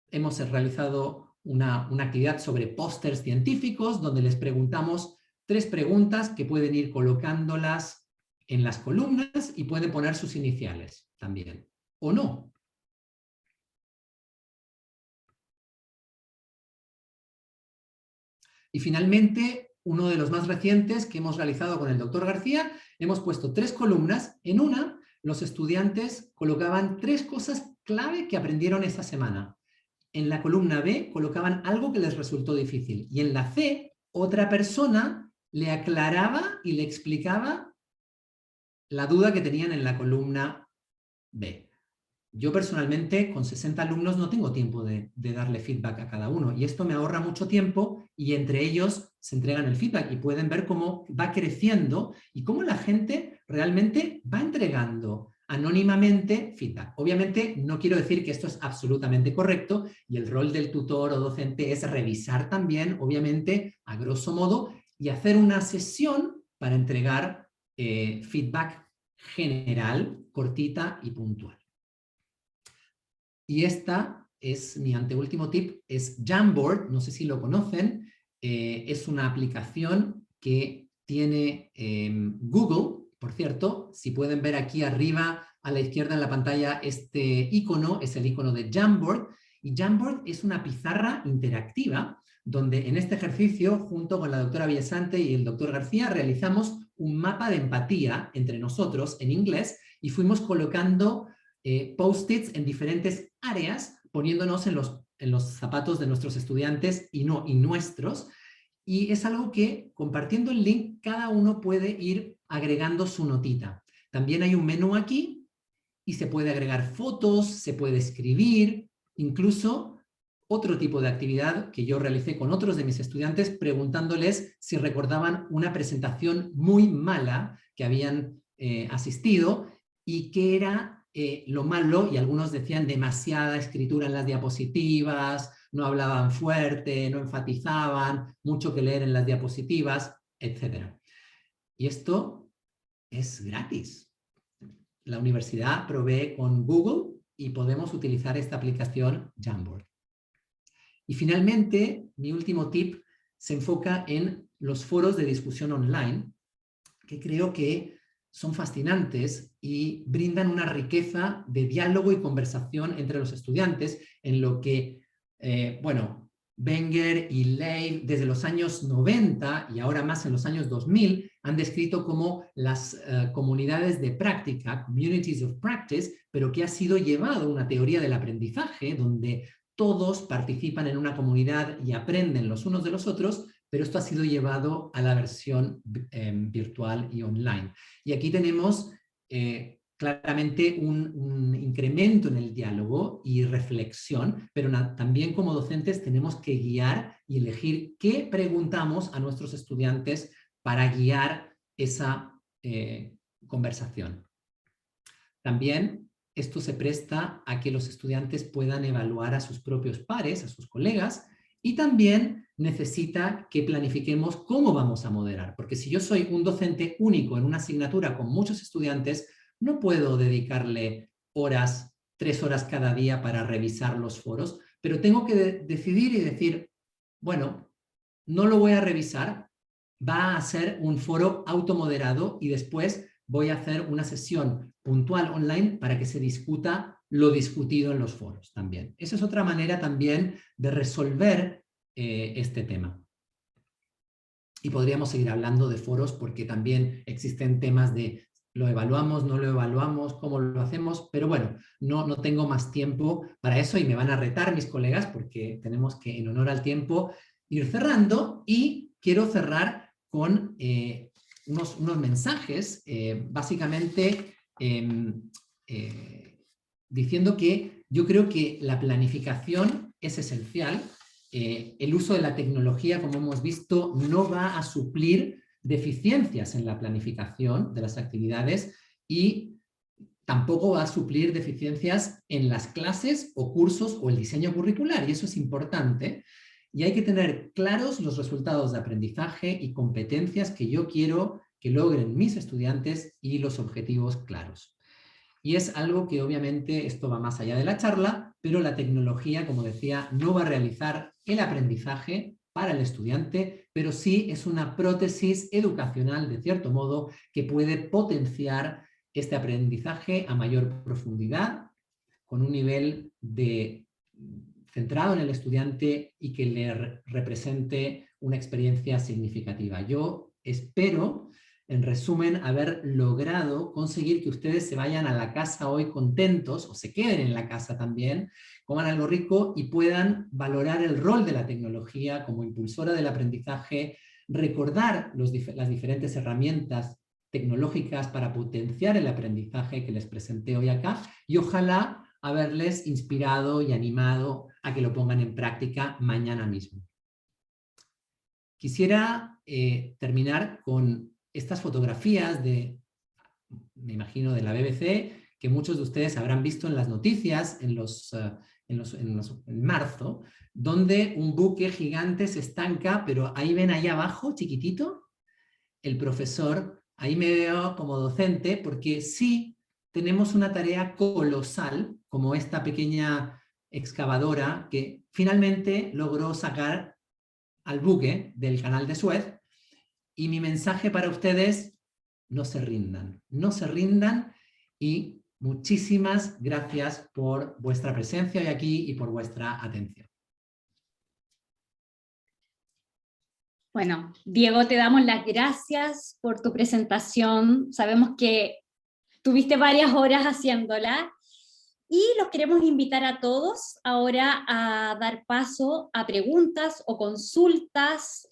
hemos realizado una actividad sobre pósters científicos donde les preguntamos 3 preguntas que pueden ir colocándolas en las columnas y pueden poner sus iniciales también, o no. Y finalmente, uno de los más recientes que hemos realizado con el doctor García, hemos puesto 3 columnas. En una, los estudiantes colocaban 3 cosas clave que aprendieron esta semana. En la columna B colocaban algo que les resultó difícil. Y en la C, otra persona le aclaraba y le explicaba la duda que tenían en la columna B. Yo personalmente, con 60 alumnos, no tengo tiempo de darle feedback a cada uno, y esto me ahorra mucho tiempo, y entre ellos se entregan el feedback y pueden ver cómo va creciendo y cómo la gente realmente va entregando anónimamente feedback. Obviamente no quiero decir que esto es absolutamente correcto, y el rol del tutor o docente es revisar también, obviamente, a grosso modo, y hacer una sesión para entregar feedback general, cortita y puntual. Y esta es mi anteúltimo tip, es Jamboard, no sé si lo conocen, es una aplicación que tiene Google, por cierto. Si pueden ver aquí arriba a la izquierda en la pantalla, este icono es el icono de Jamboard, y Jamboard es una pizarra interactiva donde en este ejercicio, junto con la doctora Viesante y el doctor García, realizamos un mapa de empatía entre nosotros en inglés y fuimos colocando post-its en diferentes áreas, poniéndonos en los zapatos de nuestros estudiantes y nuestros, y es algo que, compartiendo el link, cada uno puede ir agregando su notita. También hay un menú aquí, y se puede agregar fotos, se puede escribir, incluso otro tipo de actividad que yo realicé con otros de mis estudiantes, preguntándoles si recordaban una presentación muy mala que habían asistido, y qué era lo malo, y algunos decían demasiada escritura en las diapositivas, no hablaban fuerte, no enfatizaban, mucho que leer en las diapositivas, etc. Y esto es gratis. La universidad provee con Google y podemos utilizar esta aplicación Jamboard. Y finalmente, mi último tip se enfoca en los foros de discusión online, que creo que son fascinantes y brindan una riqueza de diálogo y conversación entre los estudiantes en lo que, Wenger y Leib desde los años 90 y ahora más en los años 2000 han descrito como las comunidades de práctica, communities of practice, pero que ha sido llevado a una teoría del aprendizaje donde todos participan en una comunidad y aprenden los unos de los otros, pero esto ha sido llevado a la versión virtual y online. Y aquí tenemos claramente un incremento en el diálogo y reflexión, pero también como docentes tenemos que guiar y elegir qué preguntamos a nuestros estudiantes para guiar esa conversación. También esto se presta a que los estudiantes puedan evaluar a sus propios pares, a sus colegas, y también necesita que planifiquemos cómo vamos a moderar, porque si yo soy un docente único en una asignatura con muchos estudiantes, no puedo dedicarle 3 horas cada día para revisar los foros, pero tengo que decidir y decir, bueno, no lo voy a revisar, va a ser un foro automoderado y después voy a hacer una sesión puntual online para que se discuta lo discutido en los foros también. Esa es otra manera también de resolver este tema. Y podríamos seguir hablando de foros porque también existen temas de lo evaluamos, no lo evaluamos, cómo lo hacemos, pero bueno, no tengo más tiempo para eso y me van a retar mis colegas porque tenemos que, en honor al tiempo, ir cerrando, y quiero cerrar con unos mensajes, básicamente diciendo que yo creo que la planificación es esencial. El uso de la tecnología, como hemos visto, no va a suplir deficiencias en la planificación de las actividades y tampoco va a suplir deficiencias en las clases o cursos o el diseño curricular, y eso es importante. Y hay que tener claros los resultados de aprendizaje y competencias que yo quiero que logren mis estudiantes y los objetivos claros. Y es algo que obviamente esto va más allá de la charla, pero la tecnología, como decía, no va a realizar el aprendizaje para el estudiante, pero sí es una prótesis educacional, de cierto modo, que puede potenciar este aprendizaje a mayor profundidad, con un nivel centrado en el estudiante y que le represente una experiencia significativa. Yo espero, en resumen, haber logrado conseguir que ustedes se vayan a la casa hoy contentos, o se queden en la casa también, coman algo rico y puedan valorar el rol de la tecnología como impulsora del aprendizaje, recordar las diferentes herramientas tecnológicas para potenciar el aprendizaje que les presenté hoy acá, y ojalá haberles inspirado y animado a que lo pongan en práctica mañana mismo. Quisiera terminar con estas fotografías me imagino, de la BBC, que muchos de ustedes habrán visto en las noticias en marzo, donde un buque gigante se estanca, pero ahí ven ahí abajo, chiquitito, el profesor. Ahí me veo como docente, porque sí tenemos una tarea colosal, como esta pequeña excavadora que finalmente logró sacar al buque del canal de Suez. Y mi mensaje para ustedes: no se rindan, no se rindan, y muchísimas gracias por vuestra presencia hoy aquí y por vuestra atención. Bueno, Diego, te damos las gracias por tu presentación. Sabemos que tuviste varias horas haciéndola y los queremos invitar a todos ahora a dar paso a preguntas o consultas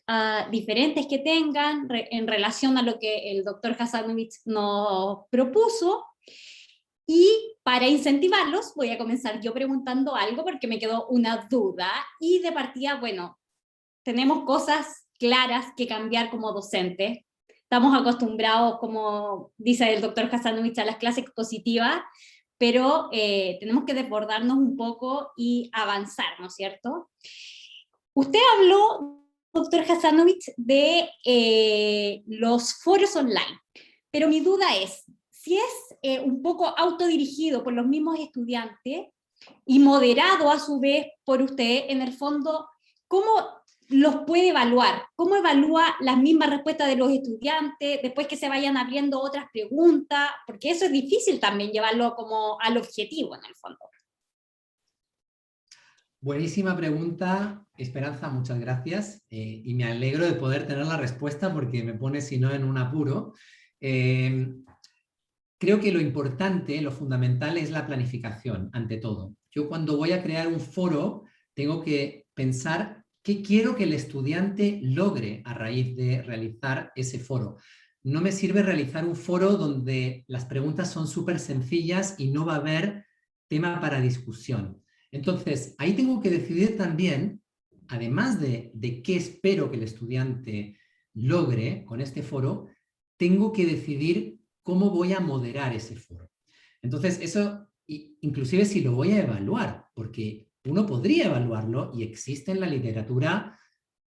diferentes que tengan en relación a lo que el doctor Hasanovich nos propuso. Y para incentivarlos voy a comenzar yo preguntando algo porque me quedó una duda, y de partida, bueno, tenemos cosas claras que cambiar como docentes. Estamos acostumbrados, como dice el doctor Hasanovich, a las clases expositivas, pero tenemos que desbordarnos un poco y avanzar, ¿no es cierto? Usted habló, doctor Hasanovich, de los foros online, pero mi duda es, si es un poco autodirigido por los mismos estudiantes y moderado a su vez por usted, en el fondo, ¿cómo los puede evaluar? ¿Cómo evalúa las mismas respuestas de los estudiantes después que se vayan abriendo otras preguntas? Porque eso es difícil también llevarlo como al objetivo en el fondo. Buenísima pregunta, Esperanza, muchas gracias. Y me alegro de poder tener la respuesta porque me pone, si no, en un apuro. Creo que lo importante, lo fundamental es la planificación, ante todo. Yo cuando voy a crear un foro, tengo que pensar qué quiero que el estudiante logre a raíz de realizar ese foro. No me sirve realizar un foro donde las preguntas son súper sencillas y no va a haber tema para discusión. Entonces, ahí tengo que decidir también, además de qué espero que el estudiante logre con este foro, tengo que decidir cómo voy a moderar ese foro. Entonces, eso, inclusive si lo voy a evaluar, porque uno podría evaluarlo y existe en la literatura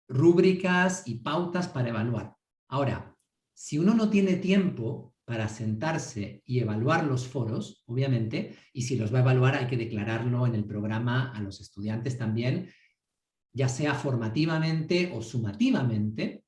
rúbricas y pautas para evaluar. Ahora, si uno no tiene tiempo para sentarse y evaluar los foros, obviamente, y si los va a evaluar hay que declararlo en el programa a los estudiantes también, ya sea formativamente o sumativamente,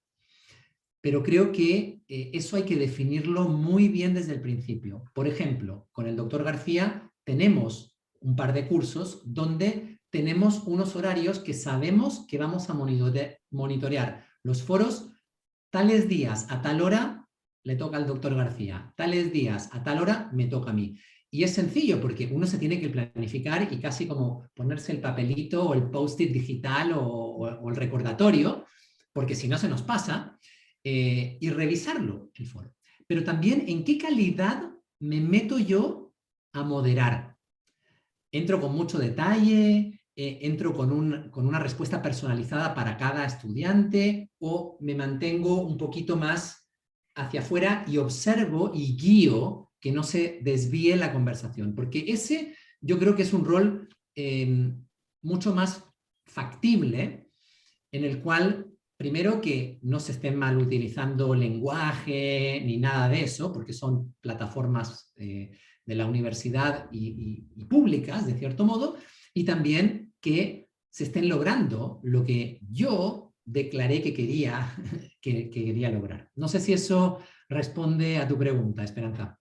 pero creo que eso hay que definirlo muy bien desde el principio. Por ejemplo, con el doctor García tenemos un par de cursos donde tenemos unos horarios que sabemos que vamos a monitorear los foros. Tales días a tal hora le toca al doctor García, tales días a tal hora me toca a mí. Y es sencillo porque uno se tiene que planificar y casi como ponerse el papelito o el post-it digital o el recordatorio, porque si no se nos pasa, y revisarlo el foro. Pero también en qué calidad me meto yo a moderar. Entro con mucho detalle, entro con una respuesta personalizada para cada estudiante o me mantengo un poquito más hacia afuera y observo y guío que no se desvíe la conversación, porque ese yo creo que es un rol mucho más factible en el cual primero que no se estén mal utilizando lenguaje ni nada de eso, porque son plataformas de la universidad y públicas, de cierto modo, y también que se estén logrando lo que yo declaré que quería, que quería lograr. No sé si eso responde a tu pregunta, Esperanza.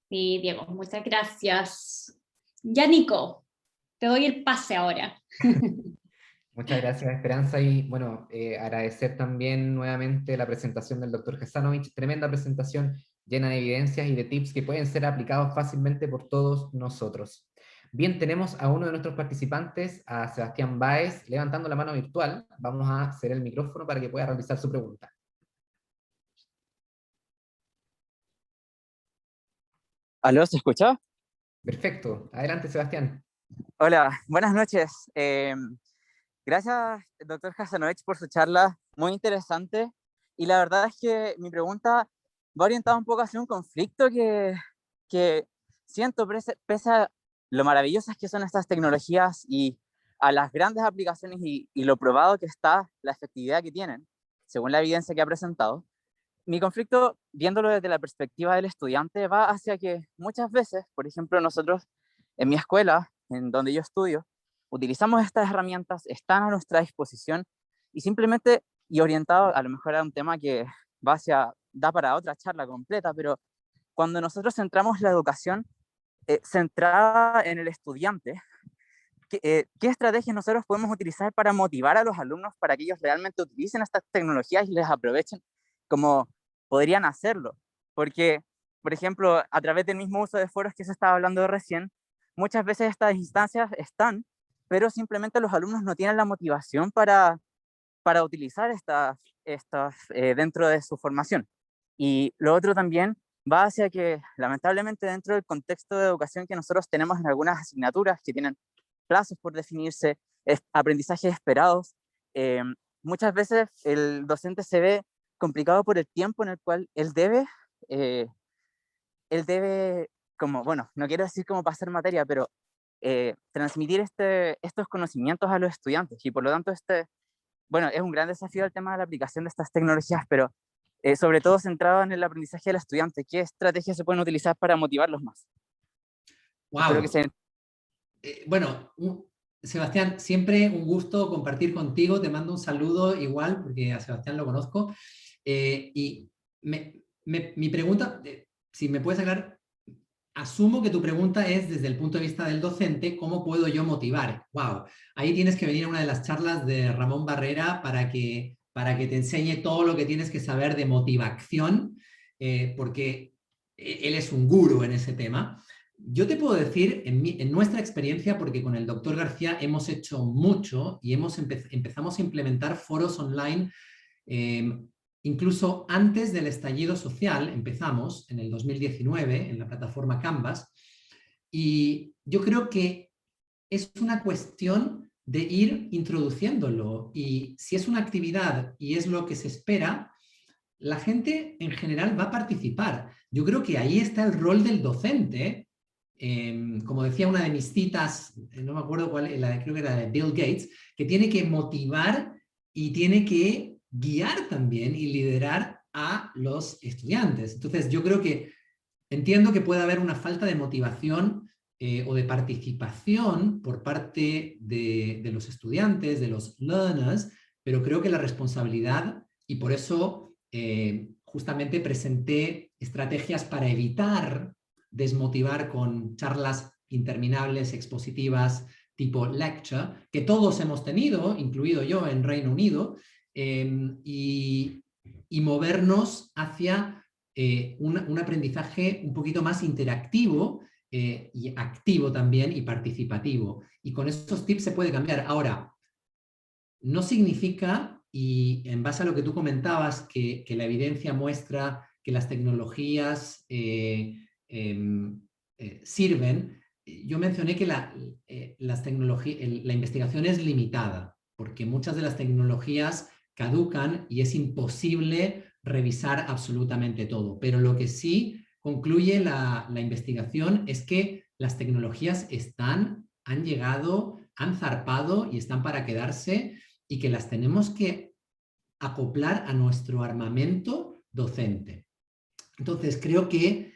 Sí, Diego, muchas gracias. Ya, Nico, te doy el pase ahora. Muchas gracias, Esperanza, y bueno, agradecer también nuevamente la presentación del doctor Hasanovich, tremenda presentación llena de evidencias y de tips que pueden ser aplicados fácilmente por todos nosotros. Bien, tenemos a uno de nuestros participantes, a Sebastián Báez, levantando la mano virtual. Vamos a hacer el micrófono para que pueda realizar su pregunta. ¿Aló, se escucha? Perfecto, adelante, Sebastián. Hola, buenas noches. Gracias, doctor Hasanovich, por su charla, muy interesante. Y la verdad es que mi pregunta va orientada un poco hacia un conflicto que siento, pese a lo maravillosas que son estas tecnologías y a las grandes aplicaciones y lo probado que está la efectividad que tienen, según la evidencia que ha presentado. Mi conflicto, viéndolo desde la perspectiva del estudiante, va hacia que muchas veces, por ejemplo, nosotros en mi escuela, en donde yo estudio, utilizamos estas herramientas, están a nuestra disposición y simplemente, y orientado a lo mejor a un tema que va hacia, da para otra charla completa, pero cuando nosotros centramos la educación centrada en el estudiante, ¿qué estrategias nosotros podemos utilizar para motivar a los alumnos para que ellos realmente utilicen estas tecnologías y les aprovechen como podrían hacerlo? Porque, por ejemplo, a través del mismo uso de foros que se estaba hablando recién, muchas veces estas instancias están, pero simplemente los alumnos no tienen la motivación para utilizar estas dentro de su formación. Y lo otro también va hacia que, lamentablemente, dentro del contexto de educación que nosotros tenemos en algunas asignaturas que tienen plazos por definirse, aprendizajes esperados, eh, muchas veces el docente se ve complicado por el tiempo en el cual él debe como, bueno, no quiero decir como pasar materia, pero transmitir estos conocimientos a los estudiantes. Y por lo tanto, bueno, es un gran desafío el tema de la aplicación de estas tecnologías, pero sobre todo centrado en el aprendizaje del estudiante. ¿Qué estrategias se pueden utilizar para motivarlos más? Wow. Espero que se... Bueno, Sebastián, siempre un gusto compartir contigo. Te mando un saludo igual, porque a Sebastián lo conozco. Y mi pregunta, si me puedes aclarar, asumo que tu pregunta es desde el punto de vista del docente, ¿cómo puedo yo motivar? Wow, ahí tienes que venir a una de las charlas de Ramón Barrera para que te enseñe todo lo que tienes que saber de motivación, porque él es un gurú en ese tema. Yo te puedo decir, en nuestra experiencia, porque con el doctor García hemos hecho mucho y empezamos a implementar foros online, incluso antes del estallido social. Empezamos en el 2019 en la plataforma Canvas, y yo creo que es una cuestión de ir introduciéndolo, y si es una actividad y es lo que se espera, la gente en general va a participar. Yo creo que ahí está el rol del docente. Como decía una de mis citas, no me acuerdo cuál, creo que era de Bill Gates, que tiene que motivar y tiene que guiar también y liderar a los estudiantes. Entonces yo creo que entiendo que puede haber una falta de motivación o de participación por parte de los estudiantes, de los learners, pero creo que la responsabilidad, y por eso justamente presenté estrategias para evitar desmotivar con charlas interminables, expositivas, tipo lecture, que todos hemos tenido, incluido yo en Reino Unido, y movernos hacia un aprendizaje un poquito más interactivo y activo también, y participativo. Y con estos tips se puede cambiar. Ahora, no significa, y en base a lo que tú comentabas, que la evidencia muestra que las tecnologías sirven. Yo mencioné que la investigación es limitada, porque muchas de las tecnologías caducan y es imposible revisar absolutamente todo. Pero lo que sí concluye la investigación es que las tecnologías han llegado, han zarpado y están para quedarse, y que las tenemos que acoplar a nuestro armamento docente. Entonces, creo que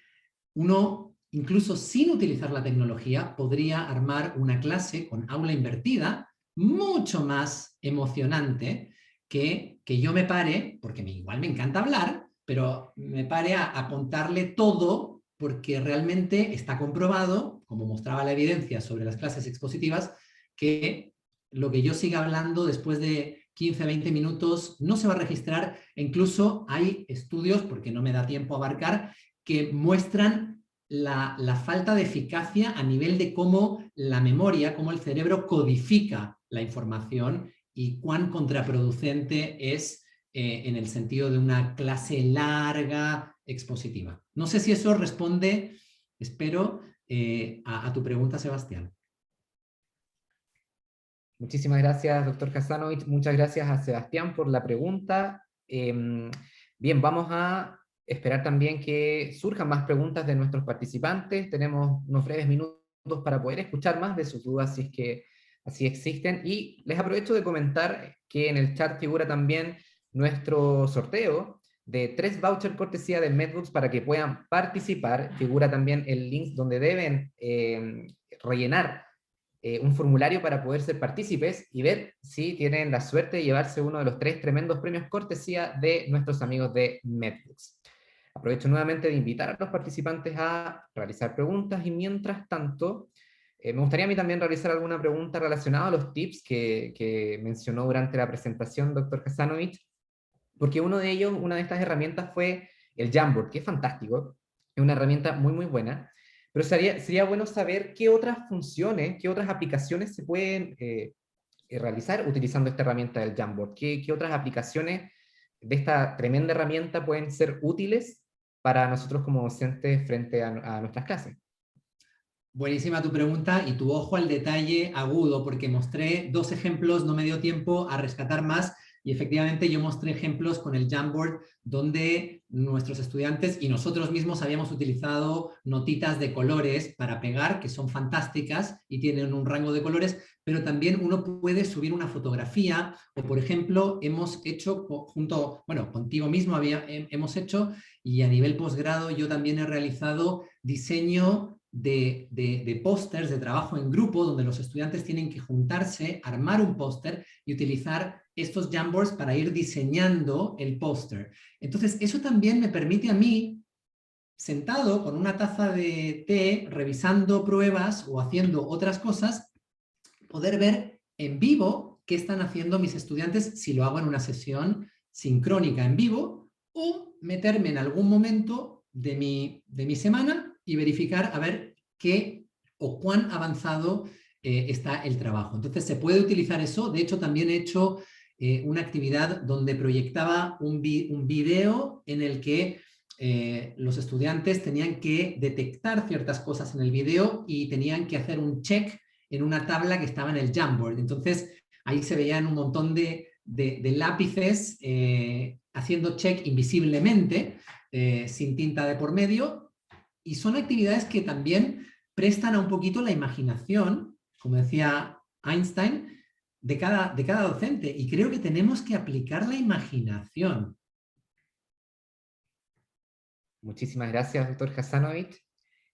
uno, incluso sin utilizar la tecnología, podría armar una clase con aula invertida mucho más emocionante, que yo me pare, porque igual me encanta hablar, pero me pare a contarle todo, porque realmente está comprobado, como mostraba la evidencia sobre las clases expositivas, que lo que yo siga hablando después de 15, 20 minutos no se va a registrar. E incluso hay estudios, porque no me da tiempo a abarcar, que muestran la falta de eficacia a nivel de cómo la memoria, cómo el cerebro codifica la información, y cuán contraproducente es en el sentido de una clase larga expositiva. No sé si eso responde, espero, a tu pregunta, Sebastián. Muchísimas gracias, doctor Hasanovich. Muchas gracias a Sebastián por la pregunta. Bien, vamos a esperar también que surjan más preguntas de nuestros participantes. Tenemos unos breves minutos para poder escuchar más de sus dudas, si es que así existen. Y les aprovecho de comentar que en el chat figura también nuestro sorteo de 3 vouchers cortesía de MedBooks para que puedan participar. Figura también el link donde deben rellenar un formulario para poder ser partícipes y ver si tienen la suerte de llevarse uno de los 3 tremendos premios cortesía de nuestros amigos de MedBooks. Aprovecho nuevamente de invitar a los participantes a realizar preguntas, y mientras tanto, me gustaría a mí también realizar alguna pregunta relacionada a los tips que mencionó durante la presentación doctor Hasanovich, porque una de estas herramientas fue el Jamboard, que es fantástico, es una herramienta muy, muy buena. Pero sería bueno saber qué otras funciones, qué otras aplicaciones se pueden realizar utilizando esta herramienta del Jamboard. ¿Qué otras aplicaciones de esta tremenda herramienta pueden ser útiles para nosotros como docentes frente a nuestras clases? Buenísima tu pregunta y tu ojo al detalle agudo, porque mostré 2 ejemplos, no me dio tiempo a rescatar más, y efectivamente yo mostré ejemplos con el Jamboard donde nuestros estudiantes y nosotros mismos habíamos utilizado notitas de colores para pegar, que son fantásticas y tienen un rango de colores, pero también uno puede subir una fotografía, o por ejemplo, hemos hecho contigo mismo hemos hecho, y a nivel posgrado yo también he realizado diseño de pósters de trabajo en grupo, donde los estudiantes tienen que juntarse, armar un póster y utilizar estos Jamboards para ir diseñando el póster. Entonces, eso también me permite a mí, sentado con una taza de té, revisando pruebas o haciendo otras cosas, poder ver en vivo qué están haciendo mis estudiantes si lo hago en una sesión sincrónica en vivo, o meterme en algún momento de mi semana y verificar a ver qué o cuán avanzado está el trabajo. Entonces se puede utilizar eso. De hecho, también he hecho una actividad donde proyectaba un video en el que los estudiantes tenían que detectar ciertas cosas en el video y tenían que hacer un check en una tabla que estaba en el Jamboard. Entonces ahí se veían un montón de lápices haciendo check invisiblemente, sin tinta de por medio, y son actividades que también prestan a un poquito la imaginación, como decía Einstein, de cada docente, y creo que tenemos que aplicar la imaginación. Muchísimas gracias, doctor Hasanovich.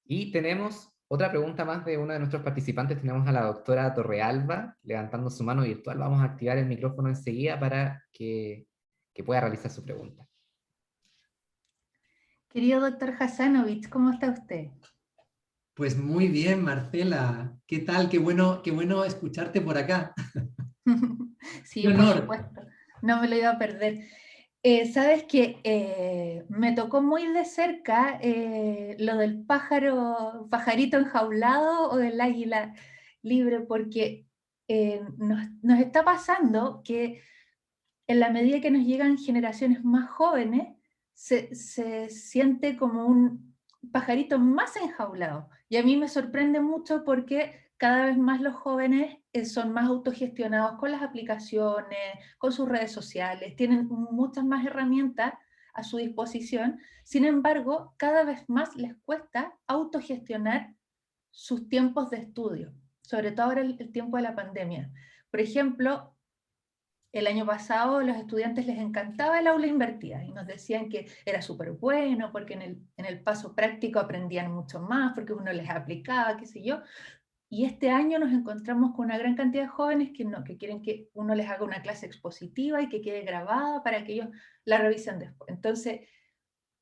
Y tenemos otra pregunta más de uno de nuestros participantes. Tenemos a la doctora Torrealba levantando su mano virtual. Vamos a activar el micrófono enseguida para que pueda realizar su pregunta. Querido doctor Hasanovich, ¿cómo está usted? Pues muy bien, Marcela. ¿Qué tal? Qué bueno escucharte por acá. Sí, Qué por honor. supuesto. No me lo iba a perder. Sabes que me tocó muy de cerca lo del pajarito enjaulado o del águila libre, porque nos está pasando que en la medida que nos llegan generaciones más jóvenes, se siente como un pajarito más enjaulado. Y a mí me sorprende mucho porque cada vez más los jóvenes son más autogestionados con las aplicaciones, con sus redes sociales, tienen muchas más herramientas a su disposición. Sin embargo, cada vez más les cuesta autogestionar sus tiempos de estudio, sobre todo ahora el tiempo de la pandemia. Por ejemplo, el año pasado a los estudiantes les encantaba el aula invertida y nos decían que era súper bueno porque en el paso práctico aprendían mucho más, porque uno les aplicaba, qué sé yo. Y este año nos encontramos con una gran cantidad de jóvenes que quieren que uno les haga una clase expositiva y que quede grabada para que ellos la revisen después. Entonces,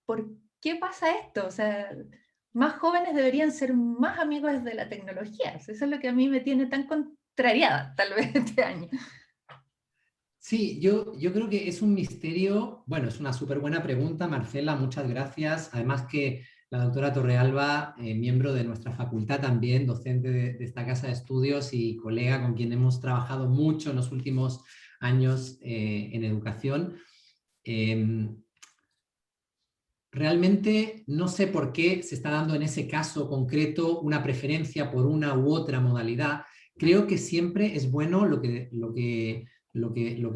¿por qué pasa esto? O sea, más jóvenes deberían ser más amigos de la tecnología. Eso es lo que a mí me tiene tan contrariada, tal vez, este año. Sí, yo creo que es un misterio. Bueno, es una súper buena pregunta, Marcela, muchas gracias. Además que la doctora Torrealba, miembro de nuestra facultad también, docente de esta casa de estudios y colega con quien hemos trabajado mucho en los últimos años en educación. Realmente no sé por qué se está dando en ese caso concreto una preferencia por una u otra modalidad. Creo que siempre es bueno lo que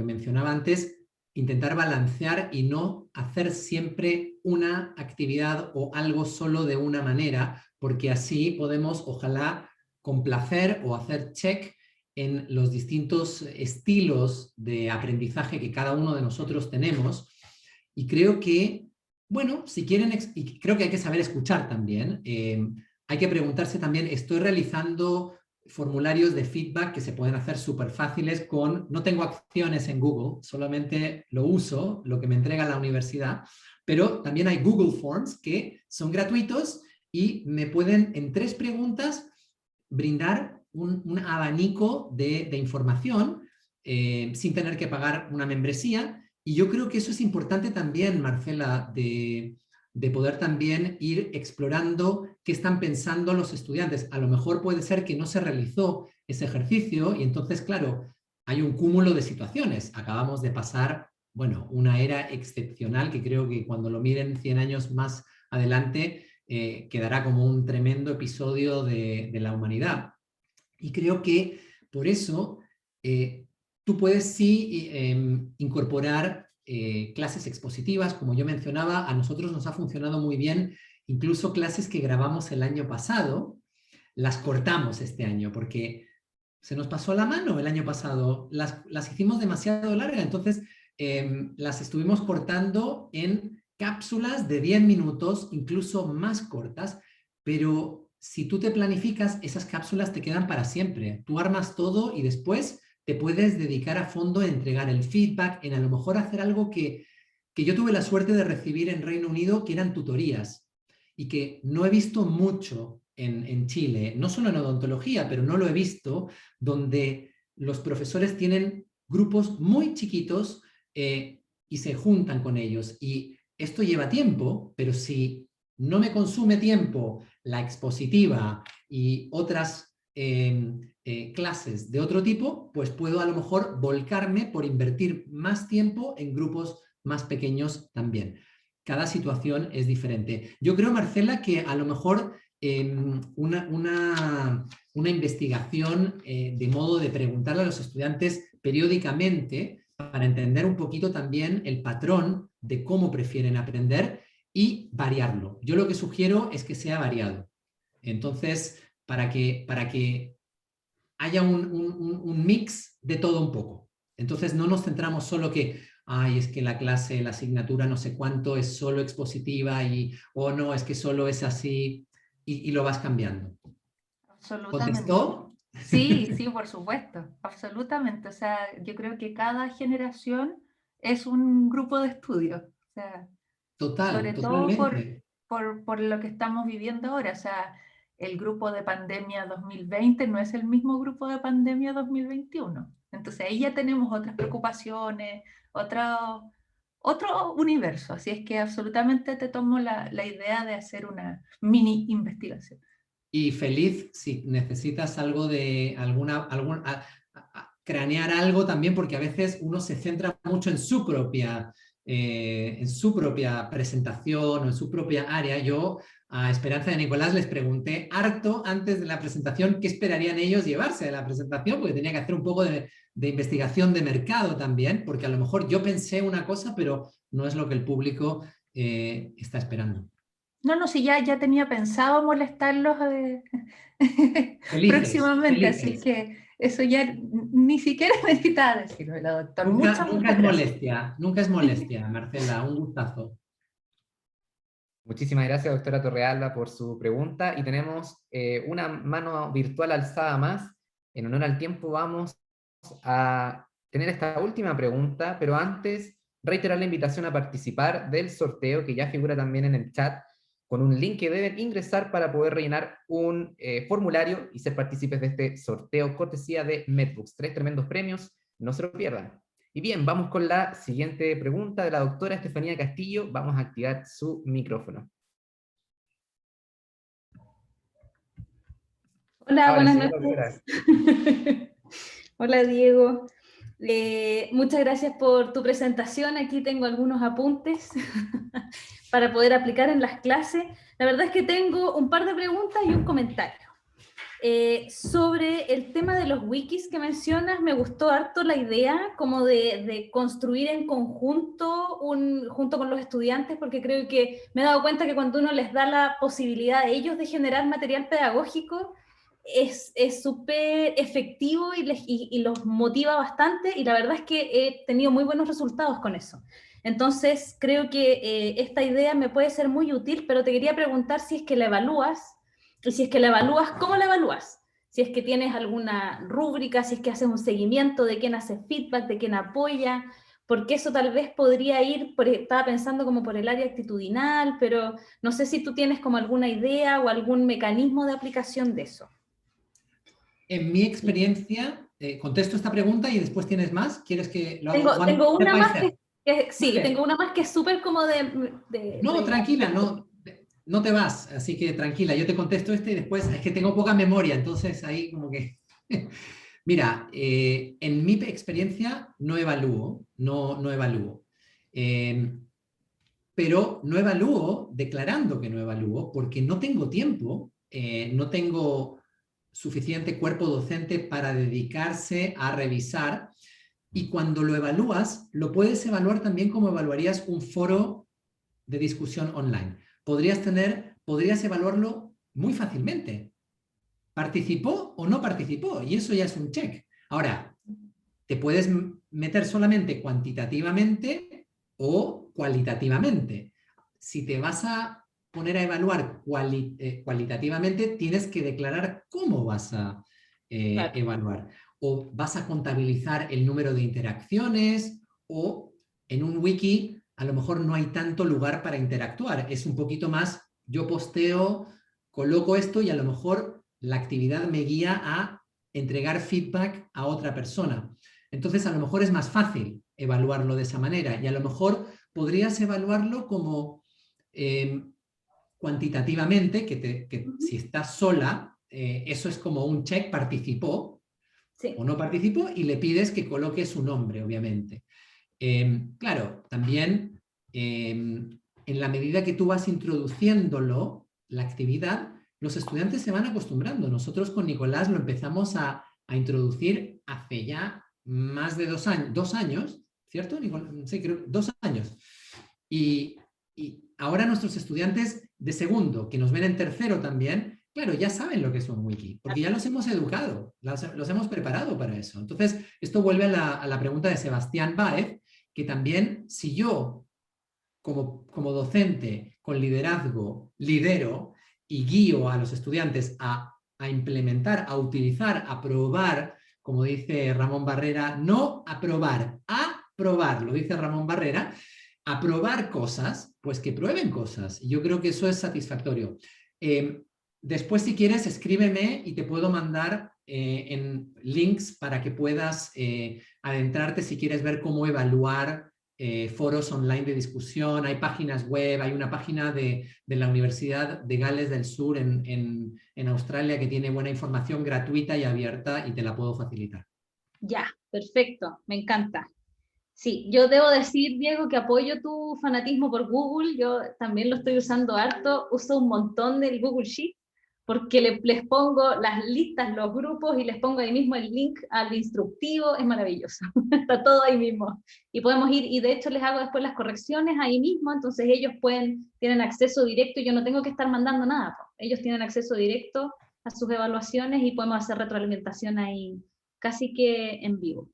mencionaba antes, intentar balancear y no hacer siempre una actividad o algo solo de una manera, porque así podemos, ojalá, complacer o hacer check en los distintos estilos de aprendizaje que cada uno de nosotros tenemos. Y creo que, bueno, si quieren, y creo que hay que saber escuchar también. Hay que preguntarse también, estoy realizando formularios de feedback que se pueden hacer súper fáciles no tengo acciones en Google, solamente lo uso, lo que me entrega la universidad, pero también hay Google Forms que son gratuitos y me pueden en 3 preguntas brindar un abanico de información sin tener que pagar una membresía. Y yo creo que eso es importante también, Marcela, de poder también ir explorando qué están pensando los estudiantes. A lo mejor puede ser que no se realizó ese ejercicio y entonces, claro, hay un cúmulo de situaciones. Acabamos de pasar, bueno, una era excepcional que creo que cuando lo miren 100 años más adelante quedará como un tremendo episodio de la humanidad. Y creo que por eso tú puedes sí incorporar clases expositivas, como yo mencionaba, a nosotros nos ha funcionado muy bien, incluso clases que grabamos el año pasado, las cortamos este año, porque se nos pasó la mano el año pasado, las hicimos demasiado largas, entonces las estuvimos cortando en cápsulas de 10 minutos, incluso más cortas, pero si tú te planificas, esas cápsulas te quedan para siempre. Tú armas todo y después te puedes dedicar a fondo a entregar el feedback, en a lo mejor hacer algo que yo tuve la suerte de recibir en Reino Unido, que eran tutorías, y que no he visto mucho en Chile, no solo en odontología, pero no lo he visto, donde los profesores tienen grupos muy chiquitos y se juntan con ellos. Y esto lleva tiempo, pero si no me consume tiempo la expositiva y otras clases de otro tipo, pues puedo a lo mejor volcarme por invertir más tiempo en grupos más pequeños también. Cada situación es diferente. Yo creo, Marcela, que a lo mejor una investigación de modo de preguntarle a los estudiantes periódicamente para entender un poquito también el patrón de cómo prefieren aprender y variarlo. Yo lo que sugiero es que sea variado. Entonces, para que haya un mix de todo un poco. Entonces, no nos centramos solo que, ay, es que la clase, la asignatura no sé cuánto es solo expositiva o no, es que solo es así y lo vas cambiando. Absolutamente. ¿Contestó? Sí, sí, por supuesto, absolutamente. O sea, yo creo que cada generación es un grupo de estudio. O sea, sobre todo Totalmente. por lo que estamos viviendo ahora. O sea, el grupo de pandemia 2020 no es el mismo grupo de pandemia 2021. Entonces ahí ya tenemos otras preocupaciones, otro universo. Así es que absolutamente te tomo la idea de hacer una mini investigación. Y feliz si necesitas algo de cranear algo también, porque a veces uno se centra mucho en su propia presentación o en su propia área. Yo a Esperanza y a Nicolás les pregunté harto antes de la presentación qué esperarían ellos llevarse de la presentación, porque tenía que hacer un poco de investigación de mercado también, porque a lo mejor yo pensé una cosa, pero no es lo que el público está esperando. No, si ya tenía pensado molestarlos próximamente, felices. así que eso ya ni siquiera necesitaba decirlo, doctor. Nunca es Muchas molestia, Marcela, un gustazo. Muchísimas gracias, doctora Torrealba, por su pregunta. Y tenemos una mano virtual alzada más. En honor al tiempo vamos a tener esta última pregunta, pero antes reiterar la invitación a participar del sorteo que ya figura también en el chat, con un link que deben ingresar para poder rellenar un formulario y ser partícipes de este sorteo cortesía de MedBooks. 3 tremendos premios, no se lo pierdan. Y bien, vamos con la siguiente pregunta de la doctora Estefanía Castillo. Vamos a activar su micrófono. Hola, buenas noches. Hola, Diego. Muchas gracias por tu presentación. Aquí tengo algunos apuntes para poder aplicar en las clases. La verdad es que tengo un par de preguntas y un comentario. Sobre el tema de los wikis que mencionas, me gustó harto la idea como de construir en conjunto junto con los estudiantes, porque creo que me he dado cuenta que cuando uno les da la posibilidad a ellos de generar material pedagógico, es súper efectivo y los motiva bastante, y la verdad es que he tenido muy buenos resultados con eso. Entonces creo que esta idea me puede ser muy útil, pero te quería preguntar si es que la evalúas, y si es que la evalúas, ¿cómo la evalúas? Si es que tienes alguna rúbrica, si es que haces un seguimiento de quién hace feedback, de quién apoya, porque eso tal vez podría ir, estaba pensando como por el área actitudinal, pero no sé si tú tienes como alguna idea o algún mecanismo de aplicación de eso. En mi experiencia, contesto esta pregunta y después tienes más. ¿Quieres que lo haga? Tengo una más tengo una más que es súper como No, tranquila, no te vas, así que tranquila, yo te contesto y después es que tengo poca memoria, entonces ahí como que... Mira, en mi experiencia no evalúo, pero no evalúo declarando que no evalúo porque no tengo tiempo, no tengo suficiente cuerpo docente para dedicarse a revisar Y cuando lo evalúas, lo puedes evaluar también como evaluarías un foro de discusión online. Podrías evaluarlo muy fácilmente. ¿Participó o no participó? Y eso ya es un check. Ahora, te puedes meter solamente cuantitativamente o cualitativamente. Si te vas a poner a evaluar cualitativamente, tienes que declarar cómo vas a Claro. evaluar. O vas a contabilizar el número de interacciones, o en un wiki a lo mejor no hay tanto lugar para interactuar. Es un poquito más, yo posteo, coloco esto y a lo mejor la actividad me guía a entregar feedback a otra persona. Entonces, a lo mejor es más fácil evaluarlo de esa manera y a lo mejor podrías evaluarlo como cuantitativamente, que si estás sola, eso es como un check, participó Sí. o no participó, y le pides que coloque su nombre, obviamente. Claro, también en la medida que tú vas introduciéndolo, la actividad, los estudiantes se van acostumbrando. Nosotros con Nicolás lo empezamos a introducir hace ya más de 2 años, ¿cierto, Nicolás? Sí, creo, 2 años. Y ahora nuestros estudiantes de segundo, que nos ven en tercero también, claro, ya saben lo que es un wiki, porque ya los hemos educado, los hemos preparado para eso. Entonces, esto vuelve a la pregunta de Sebastián Báez, que también, si yo, como docente con liderazgo, lidero y guío a los estudiantes a implementar, a utilizar, a probar, como dice Ramón Barrera, no a probar, a probar, lo dice Ramón Barrera, a probar cosas, pues que prueben cosas. Y yo creo que eso es satisfactorio. Después, si quieres, escríbeme y te puedo mandar en links para que puedas adentrarte si quieres ver cómo evaluar foros online de discusión. Hay páginas web, hay una página de la Universidad de Gales del Sur en Australia que tiene buena información gratuita y abierta y te la puedo facilitar. Ya, perfecto, me encanta. Sí, yo debo decir, Diego, que apoyo tu fanatismo por Google. Yo también lo estoy usando harto. Uso un montón del Google Sheet porque les pongo las listas, los grupos y les pongo ahí mismo el link al instructivo. Es maravilloso. Está todo ahí mismo. Y podemos ir, y de hecho les hago después las correcciones ahí mismo, entonces ellos tienen acceso directo y yo no tengo que estar mandando nada. Ellos tienen acceso directo a sus evaluaciones y podemos hacer retroalimentación ahí casi que en vivo.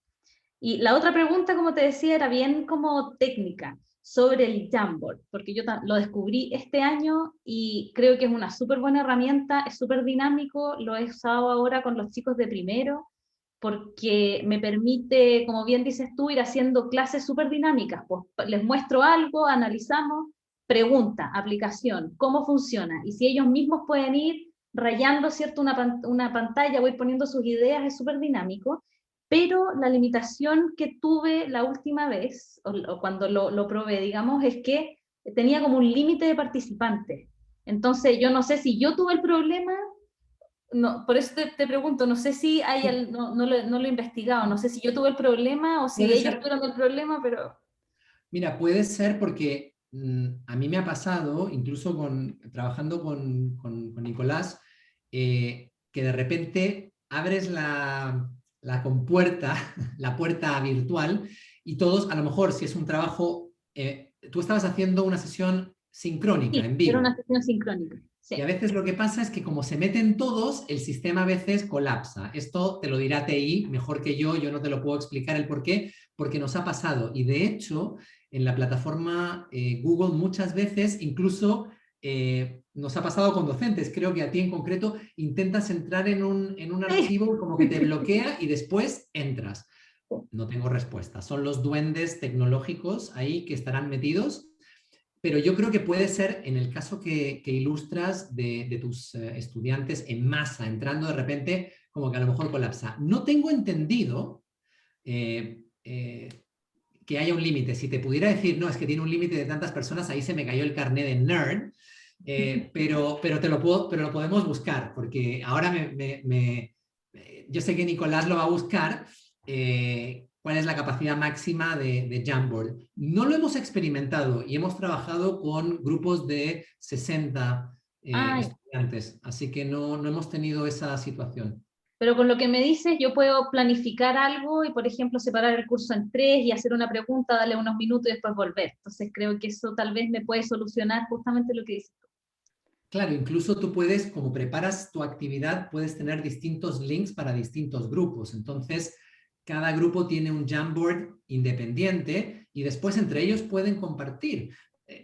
Y la otra pregunta, como te decía, era bien como técnica sobre el Jamboard, porque yo lo descubrí este año y creo que es una súper buena herramienta, es súper dinámico, lo he usado ahora con los chicos de primero, porque me permite, como bien dices tú, ir haciendo clases súper dinámicas, pues les muestro algo, analizamos, pregunta, aplicación, cómo funciona, y si ellos mismos pueden ir rayando, ¿cierto?, una pantalla, voy poniendo sus ideas, es súper dinámico. Pero la limitación que tuve la última vez, o cuando lo probé, digamos, es que tenía como un límite de participantes. Entonces, yo no sé si yo tuve el problema, no, por eso te pregunto, no sé si hay, no lo he investigado, no sé si yo tuve el problema o si ellos tuvieron el problema, pero... Mira, puede ser porque a mí me ha pasado, incluso trabajando con Nicolás, que de repente abres la compuerta, la puerta virtual, y todos, a lo mejor, si es un trabajo, tú estabas haciendo una sesión sincrónica, Sí, en vivo. era una sesión sincrónica. Sí. Y a veces lo que pasa es que como se meten todos, el sistema a veces colapsa. Esto te lo dirá TI mejor que yo no te lo puedo explicar el por qué, porque nos ha pasado. Y de hecho, en la plataforma Google muchas veces, incluso nos ha pasado con docentes, creo que a ti en concreto, intentas entrar en un archivo como que te bloquea y después entras. No tengo respuesta. Son los duendes tecnológicos ahí que estarán metidos. Pero yo creo que puede ser, en el caso que ilustras de tus estudiantes en masa, entrando de repente, como que a lo mejor colapsa. No tengo entendido que haya un límite. Si te pudiera decir, no, es que tiene un límite de tantas personas, ahí se me cayó el carnet de nerd, pero lo podemos buscar, porque ahora yo sé que Nicolás lo va a buscar, cuál es la capacidad máxima de Jamboard. No lo hemos experimentado y hemos trabajado con grupos de 60 estudiantes, así que no hemos tenido esa situación. Pero con lo que me dices, yo puedo planificar algo y, por ejemplo, separar el curso en 3 y hacer una pregunta, darle unos minutos y después volver. Entonces creo que eso tal vez me puede solucionar justamente lo que dices tú. Claro, incluso tú puedes, como preparas tu actividad, puedes tener distintos links para distintos grupos. Entonces, cada grupo tiene un Jamboard independiente y después entre ellos pueden compartir.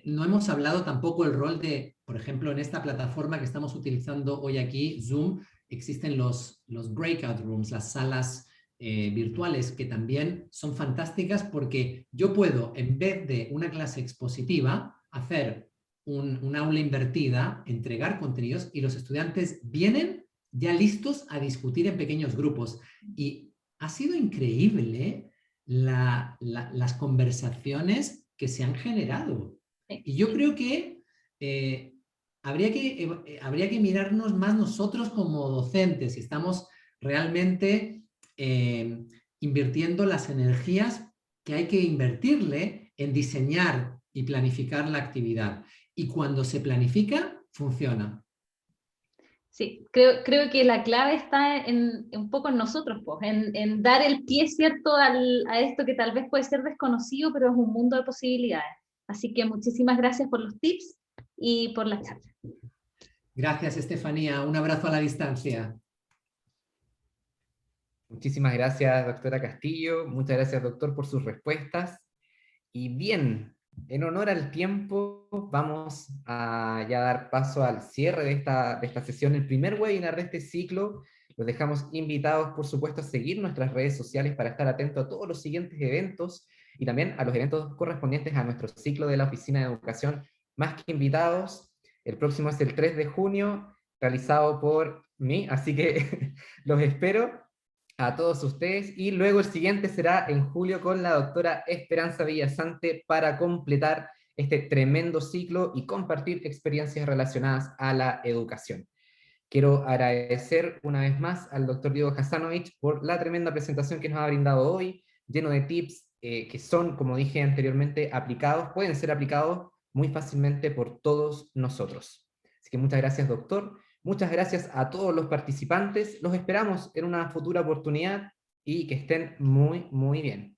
No hemos hablado tampoco el rol de, por ejemplo, en esta plataforma que estamos utilizando hoy aquí, Zoom, existen los breakout rooms, las salas virtuales, que también son fantásticas porque yo puedo, en vez de una clase expositiva, hacer un aula invertida, entregar contenidos y los estudiantes vienen ya listos a discutir en pequeños grupos. Y ha sido increíble las conversaciones que se han generado. Y yo creo que habría que mirarnos más nosotros como docentes, si estamos realmente invirtiendo las energías que hay que invertirle en diseñar y planificar la actividad. Y cuando se planifica, funciona. Sí, creo que la clave está un poco en nosotros, pues, en dar el pie, ¿cierto?, a esto que tal vez puede ser desconocido, pero es un mundo de posibilidades. Así que muchísimas gracias por los tips y por la charla. Gracias, Estefanía. Un abrazo a la distancia. Muchísimas gracias, doctora Castillo. Muchas gracias, doctor, por sus respuestas. Y bien, en honor al tiempo, vamos a ya dar paso al cierre de esta sesión, el primer webinar de este ciclo. Los dejamos invitados, por supuesto, a seguir nuestras redes sociales para estar atentos a todos los siguientes eventos y también a los eventos correspondientes a nuestro ciclo de la Oficina de Educación Más que Invitados. El próximo es el 3 de junio, realizado por mí, así que los espero a todos ustedes, y luego el siguiente será en julio con la doctora Esperanza Villasante para completar este tremendo ciclo y compartir experiencias relacionadas a la educación. Quiero agradecer una vez más al doctor Diego Hasanovich por la tremenda presentación que nos ha brindado hoy, lleno de tips que son, como dije anteriormente, aplicados, pueden ser aplicados muy fácilmente por todos nosotros. Así que muchas gracias, doctor. Muchas gracias a todos los participantes. Los esperamos en una futura oportunidad y que estén muy, muy bien.